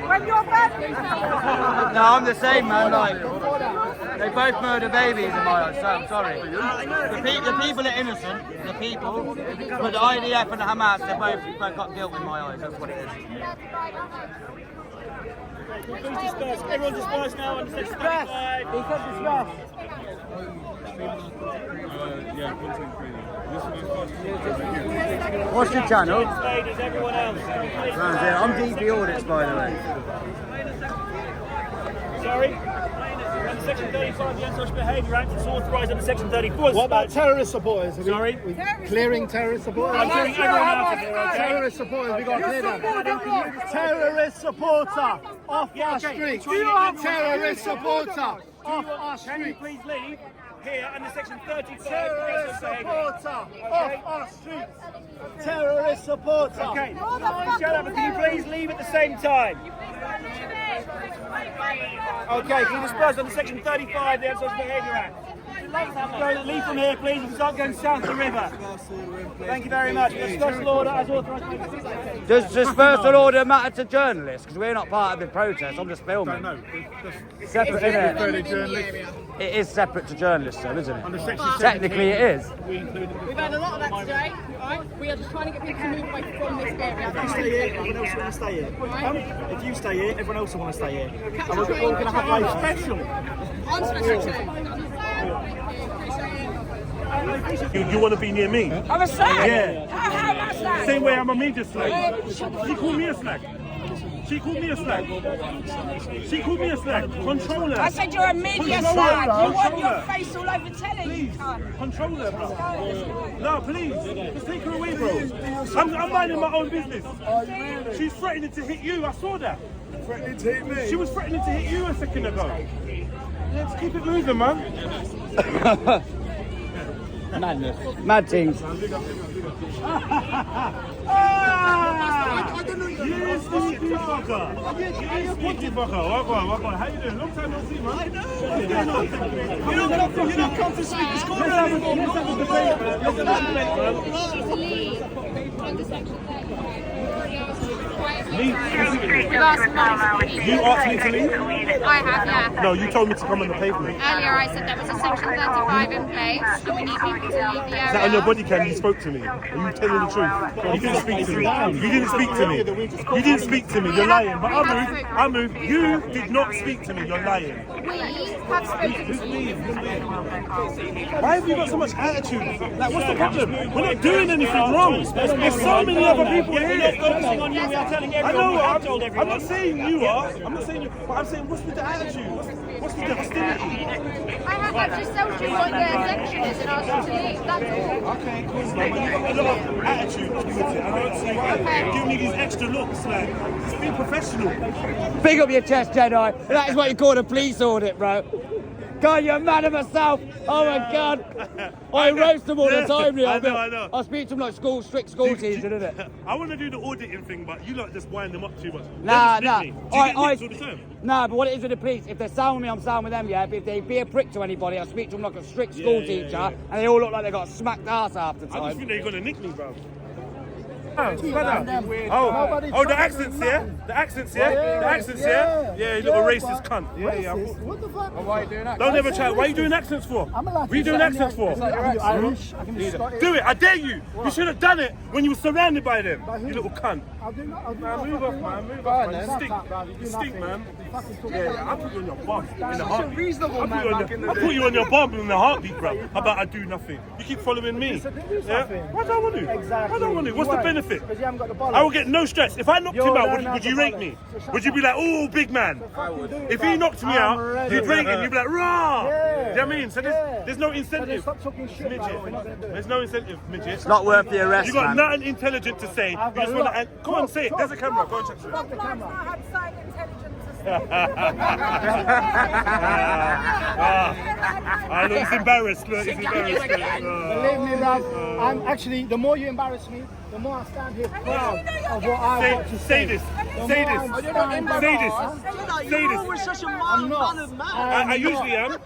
When you're bad. No, I'm the same, man. Like, they both murder babies in my eyes, so I'm sorry. The people are innocent, the people, but the IDF and the Hamas, they both got guilt in my eyes, that's what it is. Please disperse. Everyone disperse now under Section 35. What's your channel? As everyone else. I'm DP Audits, by the way. Sorry? Under Section 35, the Anti-Social Behaviour Act is authorised under Section 34. What about terrorist supporters? Sorry? Clearing terrorist supporters? I'm clearing everyone out of here, okay? Terrorist supporters, we got to clear them. Terrorist supporter off our street. Terrorist supporter off our street. Can you please leave here under Section 35? Terrorist supporter off our street. Terrorist supporter. Okay, shut up, can you please leave at the same time? Okay, can you disperse under Section 35 of the Anti-Social Behaviour Act? Leave from here, please, and start going south the river. Thank you very much. Dispersal order as authorised. Does dispersal order matter to journalists? Because we're not part of the protest, I'm just filming. Separate, isn't it? It is separate to journalists, though, isn't it? Technically it is. We've had a lot of that today, right? We are just trying to get people to move away from this area. If you stay here, everyone else will want to stay here. If you stay here, everyone else will want to stay here. And we're going to have a special. On special. You want to be near me? I'm a slag. Yeah. How am I slag? Same way I'm a media slag. She called me a slag. She called me a slag. She called me a slag. Control her. I said you're a media slag. You want your face all over telly, you cunt. Control her, bro. No, please. Just take her away, bro. I'm minding my own business. She's threatening to hit you. I saw that. Threatening to hit me? She was threatening to hit you a second ago. Let's keep it moving, man. Madness. Mad things. You sneaky fucker. You sneaky fucker. Walk on. How you doing? Long time no see, man. I know. You don't come to speak. It's called let's have a debate, man. Let's have a debate, man. Leave. You've asked not to leave. You asked me to leave? I have, yeah. No, you told me to come on the pavement. Earlier I said there was a section 35 in place and we need people to leave the area. Is that on your body cam? You spoke to me. Are you telling the truth? You didn't speak to me. You didn't speak to me. You didn't speak to me. You're lying. But I moved. You did not speak to me. You're lying. We have spoken to you. Why have you got so much attitude? Like, what's the problem? We're not doing anything wrong. There's so many other people here. I know. I'm not saying you are. I'm not saying you. But I'm saying, what's with the attitude? What's with the hostility? I have just told you what the section is and asked you to leave. That's all. Okay, cool. But you've got a lot of attitude with it. I don't see why. Give me these extra looks. Like, just be professional. Big up your chest, Jedi. That is what you call a police audit, bro. God, you're a man of myself. Oh my God. I roast them all the time. I know. I speak to them like strict school teachers, isn't it? I want to do the auditing thing, but you lot just wind them up too much. Nah. Do you get nicked all the time? Nah, but what it is with the police, if they're sound with me, I'm sound with them, yeah? But if they be a prick to anybody, I speak to them like a strict school teacher, and they all look like they got a smacked ass half the time. I just think they're going to nick me, bro. Oh, the accents, yeah? The accents, yeah? The accents, yeah? Yeah, you little racist cunt. Yeah. What the fuck? Why are you doing that? Don't ever try. Why are you doing accents for? I'm allowed to. What are you doing accents for? Are you Irish? I can be Scottish. Do it, I dare you. You should have done it when you were surrounded by them. You little cunt. I'll do that. Man, move off, man. You stink. You stink, man. Yeah, I'll put you on your bum in the heartbeat. I'll put you on your bum in the heartbeat, bro. How about I do nothing? You keep following me. Yeah? Why do I want to? Exactly. Why do I want to? What's the benefit? Because you haven't got the bollocks. I will get no stress. If I knocked him out, would you rate me? Would you be like, oh, big man? If he knocked me out, you'd rate him. You'd be like, rah! Do you know what I mean? So there's no incentive. Midget. There's no incentive, midget. It's not worth the arrest, You got man. nothing intelligent to say. You just want to. Come on, say it. There's a camera. Go and check it. Look, he's embarrassed. Look, he's embarrassed. Believe me, Rob. I'm actually, the more you embarrass me, the more I stand here proud of what I want to say. Say this. Say this. Say this. You're such a mild-mannered man. I usually am.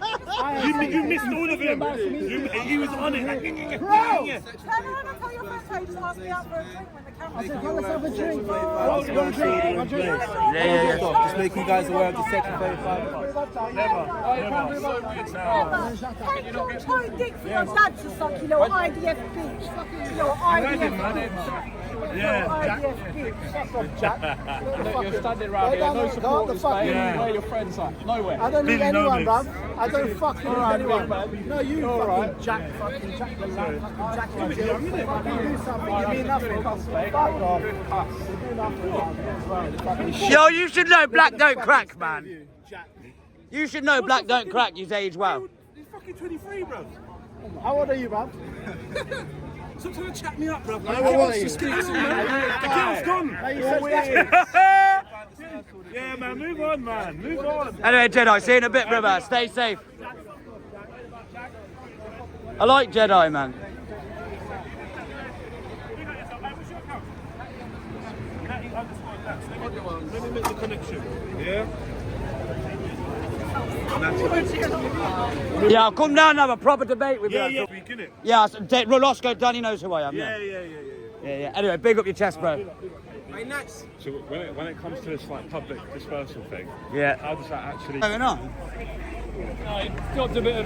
You missed all of him. He was on it. Turn around and tell your friends how you just asked me out for a drink when the camera. I said, come let's have a drink. I want to drink. I'll drink. Yeah. Just making you guys aware of the section 35. Don't try and dick for your dad to suck, you little IDF bitch. You little IDF bitch. Jack. You're standing around here, no support in Spain. Where are your friends at? Nowhere. I don't need anyone, bruv. I don't fucking need anyone, man. No, you fucking Jack the Lamb, fucking Jack the Jill. You do something, you mean nothing. Fuck off. You do nothing. Yo, you should know black don't crack, man. You should know black don't crack, you age well. He's fucking 23, bro. How old are you, bruv? Stop trying to chat me up, bro. How old are you? The girl's gone. Yeah, man, move on, man. Move on. Anyway, Jedi, see you in a bit, brother. Stay safe. I like Jedi, man. Let me make the connection. Yeah? Yeah, I'll come down and have a proper debate with you. Yeah. Roscoe, Danny knows who I am. Yeah. Anyway, big up your chest, bro. So when it comes to this like public dispersal thing, how does that actually going on? He dropped a bit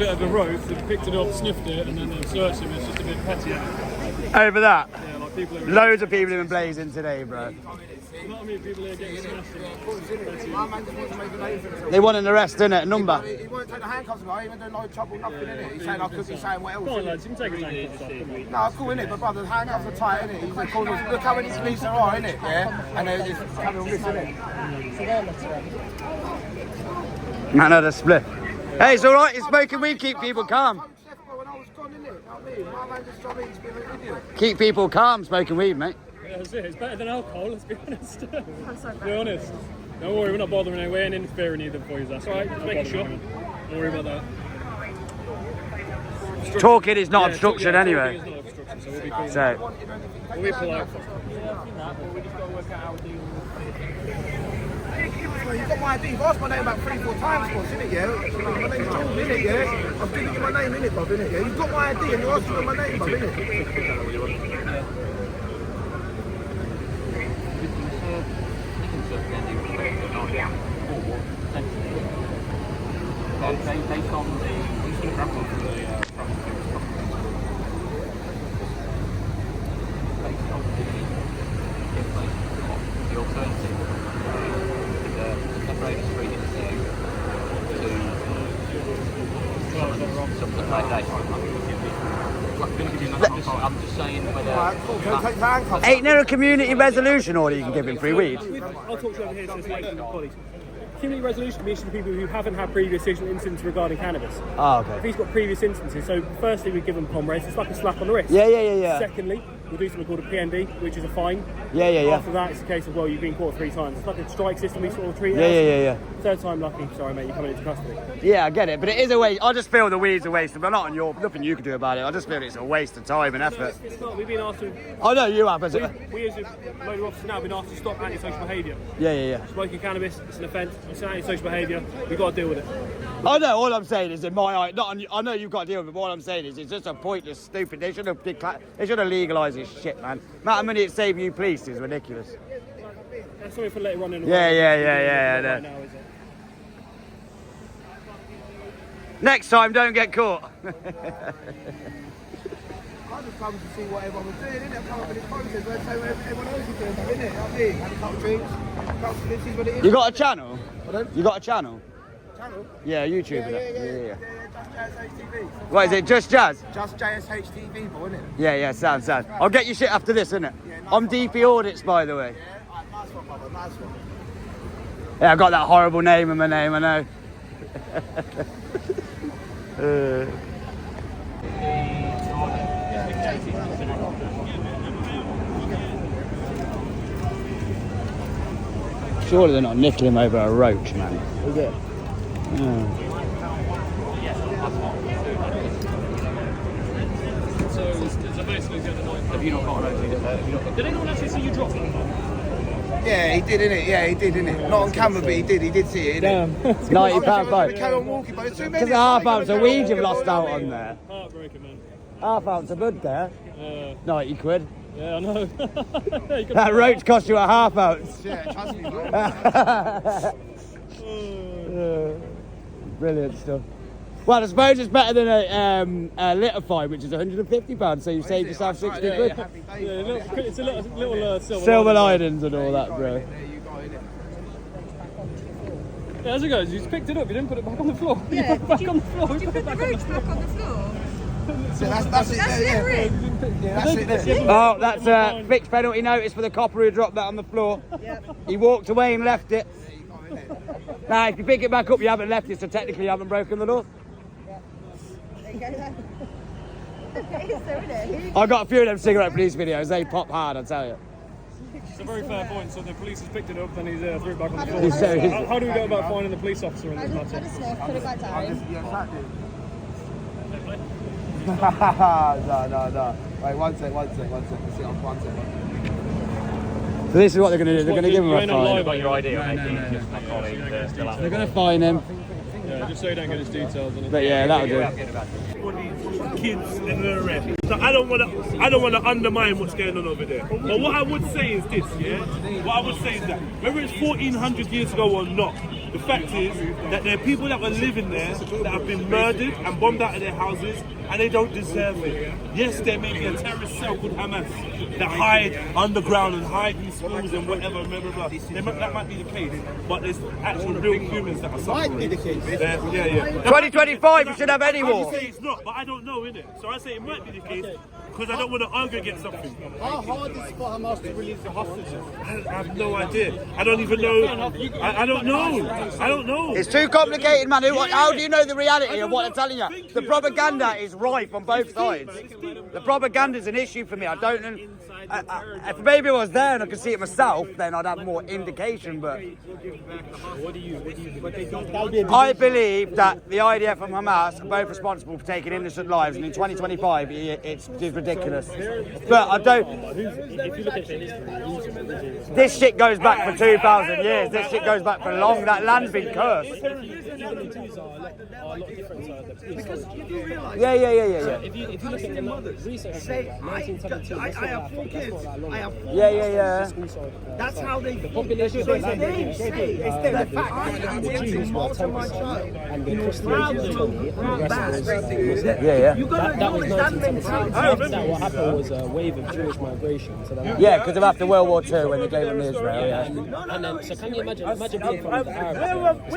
of a rope, they picked it up, sniffed it, and then they searched him. It's just a bit petty. Over that? Yeah, like people are Loads of people have been blazing today, bro. Not many people here getting smashed. They want an arrest, innit? A number. He won't take the handcuffs away, even though no trouble, nothing in it. He's saying I could be saying what else. Come on, lads, you can take his handcuffs off. No, cool, innit? But brother, the handcuffs are tight, innit? He's like, look how many police there are, innit? Yeah? And they're just having all this, innit? Man, had a split. Hey, it's alright, it's smoking weed, keep people calm. Keep people calm, smoking weed, mate. Yeah, that's it. It's better than alcohol, let's be honest. Be honest. Don't worry, we're not bothering anyone. We ain't interfering either for you. That's alright, just making sure. Don't worry about that. Talking is not obstruction anyway. Talking is not obstruction, so we'll be cool. So. We'll be polite. You've got my ID. You've asked my name about 3-4 times, boss, innit, yeah? My name's John, innit, yeah? I've given you my name, innit, Bob, innit, yeah? You've got my ID and you're asking for my name, Bob, innit? Based on the the alternative, the separated street into something like that. I'm just saying whether... Ain't there a community resolution order you can give him free weed? I'll talk to you over here, so it's like colleagues. Community resolution can be issued to people who haven't had previous incidents regarding cannabis. Oh, okay. If he's got previous instances, so firstly we give him comrades, it's like a slap on the wrist. Yeah. Secondly, we'll do something called a PND, which is a fine. Yeah. After that, it's a case of, well, you've been caught 3 times. It's like a strike system we sort of treat it Yeah. Third time lucky, sorry mate, you're coming into custody. Yeah, I get it, but it is a waste. I just feel the weed's a waste, but not on your, nothing you can do about it. I just feel it's a waste of time and effort. No, it's not. We've been asked to... I know you have, we as a load of officers now have been asked to stop antisocial behaviour. Yeah. Smoking cannabis, it's an offence, it's an antisocial behaviour, we've got to deal with it. I know, all I'm saying is in my eye, I know you've got to deal with it, but all I'm saying is it's just a pointless, stupid, they should have legalised this shit, man. The amount of money it's saving you police is ridiculous. That's something for later on in the Yeah. Right now, is it? Next time, don't get caught. I just come to see what everyone was doing, innit? I come up with this protest where I say what everyone else is doing, innit? I mean, had a couple of drinks, this is what it is. You got a channel? Pardon? You got a channel? Channel? Yeah, YouTube. Yeah, Just JSH TV. What is it, Just Jazz? Just JSH TV, boy, innit? Yeah, sound. I'll get you shit after this, innit? Yeah, I'm DP Audits, by the way. Yeah, nice one, brother, nice one. Yeah, I got that horrible name in my name, I know. Surely they're not nicking him over a roach, man. Is it? Yeah. So basically, have you not got an OT? Did anyone actually see you drop it? Yeah, he did, innit? Yeah, he did, innit? Not on camera, but he did see it, innit? Damn. £90 boat. Carry on walking, but there's too many. Because a half ounce of weed you've lost out on there. Heartbreaking, man. Half ounce of bud there. 90 quid. Yeah, I know. That roach cost you a half ounce. Yeah, trust me, Brilliant stuff. Well, I suppose it's better than a litter fine, which is £150, so you saved yourself 60 quid. It's a little silver linings and all that, bro. Yeah, as it goes, you just picked it up, you didn't put it back on the floor. Yeah, you put it back on the floor. Did you put the roach back on the floor? So that's it there, yeah. That's it there. Oh, that's a fixed penalty notice for the copper who dropped that on the floor. Yep. He walked away and left it. Now, if you pick it back up, you haven't left it, so technically you haven't broken the law. There you go then. It is though, isn't it? I got a few of them cigarette police videos, they pop hard, I tell you. It's a very fair point. So the police has picked it up and he's threw it back on the He's floor. serious. How do we go about finding the police officer in this matter? Had a sniff, put it back down. No. Wait, one sec. One sec. So this is what they're going to do, they're going to give him a fine. Got your ID on it, my colleague. They're going to fine him. Yeah, just so you don't get his details. But yeah, that'll do. Kids and the rest. So I don't want to undermine what's going on over there. But what I would say is this, yeah. What I would say is that whether it's 1400 years ago or not, the fact is that there are people that were living there that have been murdered and bombed out of their houses, and they don't deserve it. Yes, there may be a terrorist cell called Hamas that hide underground and hide in schools and whatever, blah, blah, blah. That might be the case, but there's actual real humans that are suffering. Might be the case. Yeah. 2025, we should have any war. I say it's not, but I don't know, innit? So I say it might be the case because I don't want to argue against something. How hard is it for Hamas to release the hostages? I have no idea. I don't even know. I don't know. I don't know. It's too complicated, man. How do you know the reality of what I'm telling you? The propaganda is rife on both sides. The propaganda is an issue for me. I don't know. If maybe I was there and I could see it myself, then I'd have more indication. But I believe that the IDF and Hamas are both responsible for taking innocent lives, and in 2025, it's been ridiculous. But I don't. This shit goes back for 2,000 years. This shit goes back for long. That land's been cursed. Yeah. If you look at the research, say, I have 4 kids. I have 4 Yeah. That's how they the population. So it's the fact I'm wanting more to my child. And the Yeah. That was 1917. That what happened was a wave of Jewish migration. So Yeah, because of after World War II when they gave them Israel. Yeah. And then, so can you imagine being from the Arabs?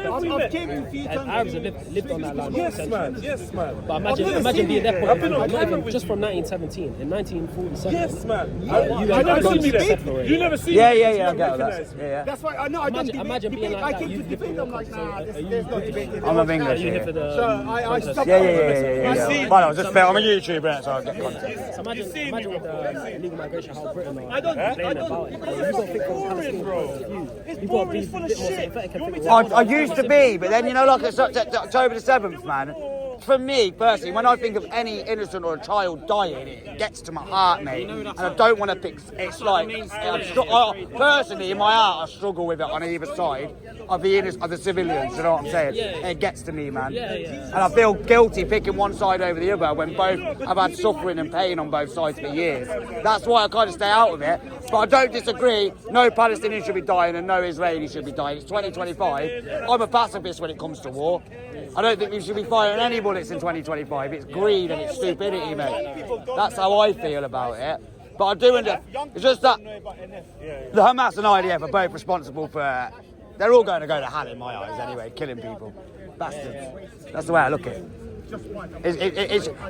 Arabs have lived on that land. Yes, man. But imagine being their point. Not even just from 1917. In 1947. Yes, man. You never seen me separate. You never seen Yeah, me. I get that. Yeah. That's why I know I don't Imagine being like I that. keep You defending them like, nah, there's no debate. I'm of English. you here for the. So I stopped. Yeah. Well, I was just I'm a YouTuber, so I get content. So imagine with the illegal migration, how Britain are complaining about it. You got to think of Palestinian point of view. You've got to be a bit more sympathetic and think I used to be, but then, you know, like it's October the 7th, man. For me, personally, when I think of any innocent or a child dying, it gets to my heart, mate. And I don't want to pick. It's like, personally, in my heart, I struggle with it on either side of the civilians. You know what I'm saying? It gets to me, man. And I feel guilty picking one side over the other when both have had suffering and pain on both sides for years. That's why I kind of stay out of it. But I don't disagree. No Palestinian should be dying and no Israeli should be dying. It's 2025. I'm a pacifist when it comes to war. I don't think we should be firing any bullets in 2025. It's greed and it's stupidity, mate. That's how I feel about it. But I do wonder, it's just that the Hamas and IDF are both responsible for, they're all going to go to hell in my eyes anyway, killing people. Bastards. That's the way I look at it.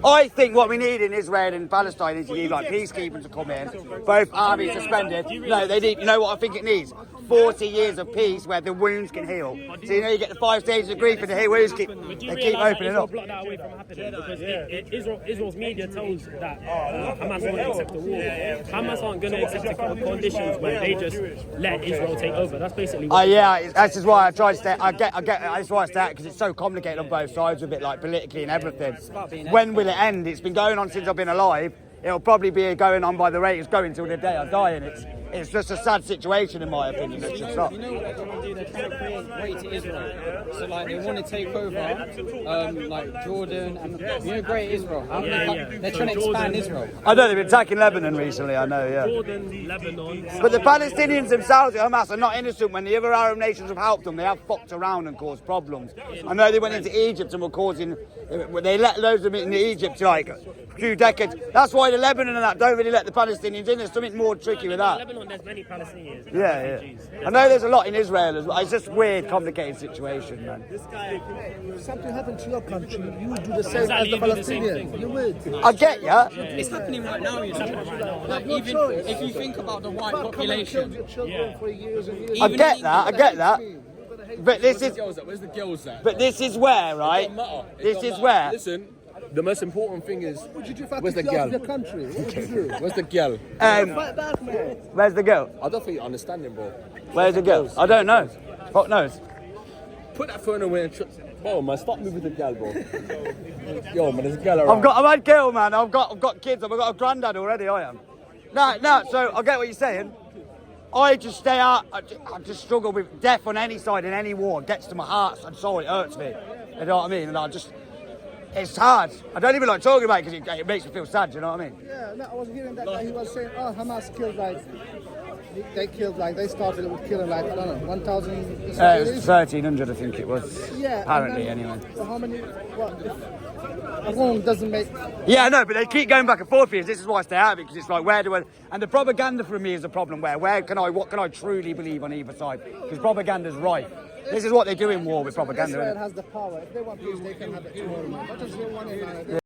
I think what we need in Israel and Palestine is you need like peacekeeping to come in, both armies suspended. No, they need, you know what I think it needs? 40 years of peace where the wounds can heal. So you know you get the 5 stages of grief and the wounds keep opening up. Block that away from happening because Israel's media tells that Hamas won't accept the war. Hamas aren't going to accept the conditions where they just let Israel take over. That's basically. That's just why I try to stay. I get. That's why I stay because it's so complicated on both sides with it, like politically and everything. When will it end? It's been going on since I've been alive. It'll probably be going on by the rate it's going till the day I die, and it's just a sad situation in my opinion. It should stop. You know what they're trying to do? They're trying to create weight to Israel. So like they want to take over like Jordan and Great Israel. They're trying to expand Israel. I know they've been attacking Lebanon recently. I know, yeah. Jordan, Lebanon. But the Palestinians themselves, Hamas, are not innocent. When the other Arab nations have helped them, they have fucked around and caused problems. I know they went into Egypt and were causing. They let loads of them into Egypt like a few decades. That's why the Lebanon and that don't really let the Palestinians in. There's something more tricky with that. Lebanon, there's many Palestinians. Yeah. I know there's a lot in Israel as well. It's just a weird, complicated situation, man. If something happened to your country, you would do the same as the Palestinians. You would. I get ya. It's happening right now. Like even if you think about the white population. I get that. But this is. Where's the girls at? But this is where, right? This is where. Listen. The most important thing is, where's the girl? girl? Where's the girl? Where's the girl? I don't think you're understanding, bro. Where's the girl? I don't know. Fuck knows. Put that phone away and bro, man, stop moving the girl, bro. Yo, man, there's a girl around. I've had girl, man. I've got kids. I've got a granddad already. I am. No. So I get what you're saying. I just stay out. I just struggle with death on any side in any war. It gets to my heart and soul. It hurts me. You know what I mean? And it's hard. I don't even like talking about it because it makes me feel sad, you know what I mean? Yeah, no, I was hearing that guy, he was saying, Hamas killed they started with killing like, I don't know, 1,000 Israelis? It was 1,300, I think it was. Yeah. Apparently, anyway. So how many, Iran doesn't make... Yeah, no, but they keep going back and forth here. This is why I stay out of it, because it's like, and the propaganda for me is a problem what can I truly believe on either side? Because propaganda's rife. This is what they do in war with propaganda. Israel has the power. If they want peace, they can have it tomorrow. What does they want in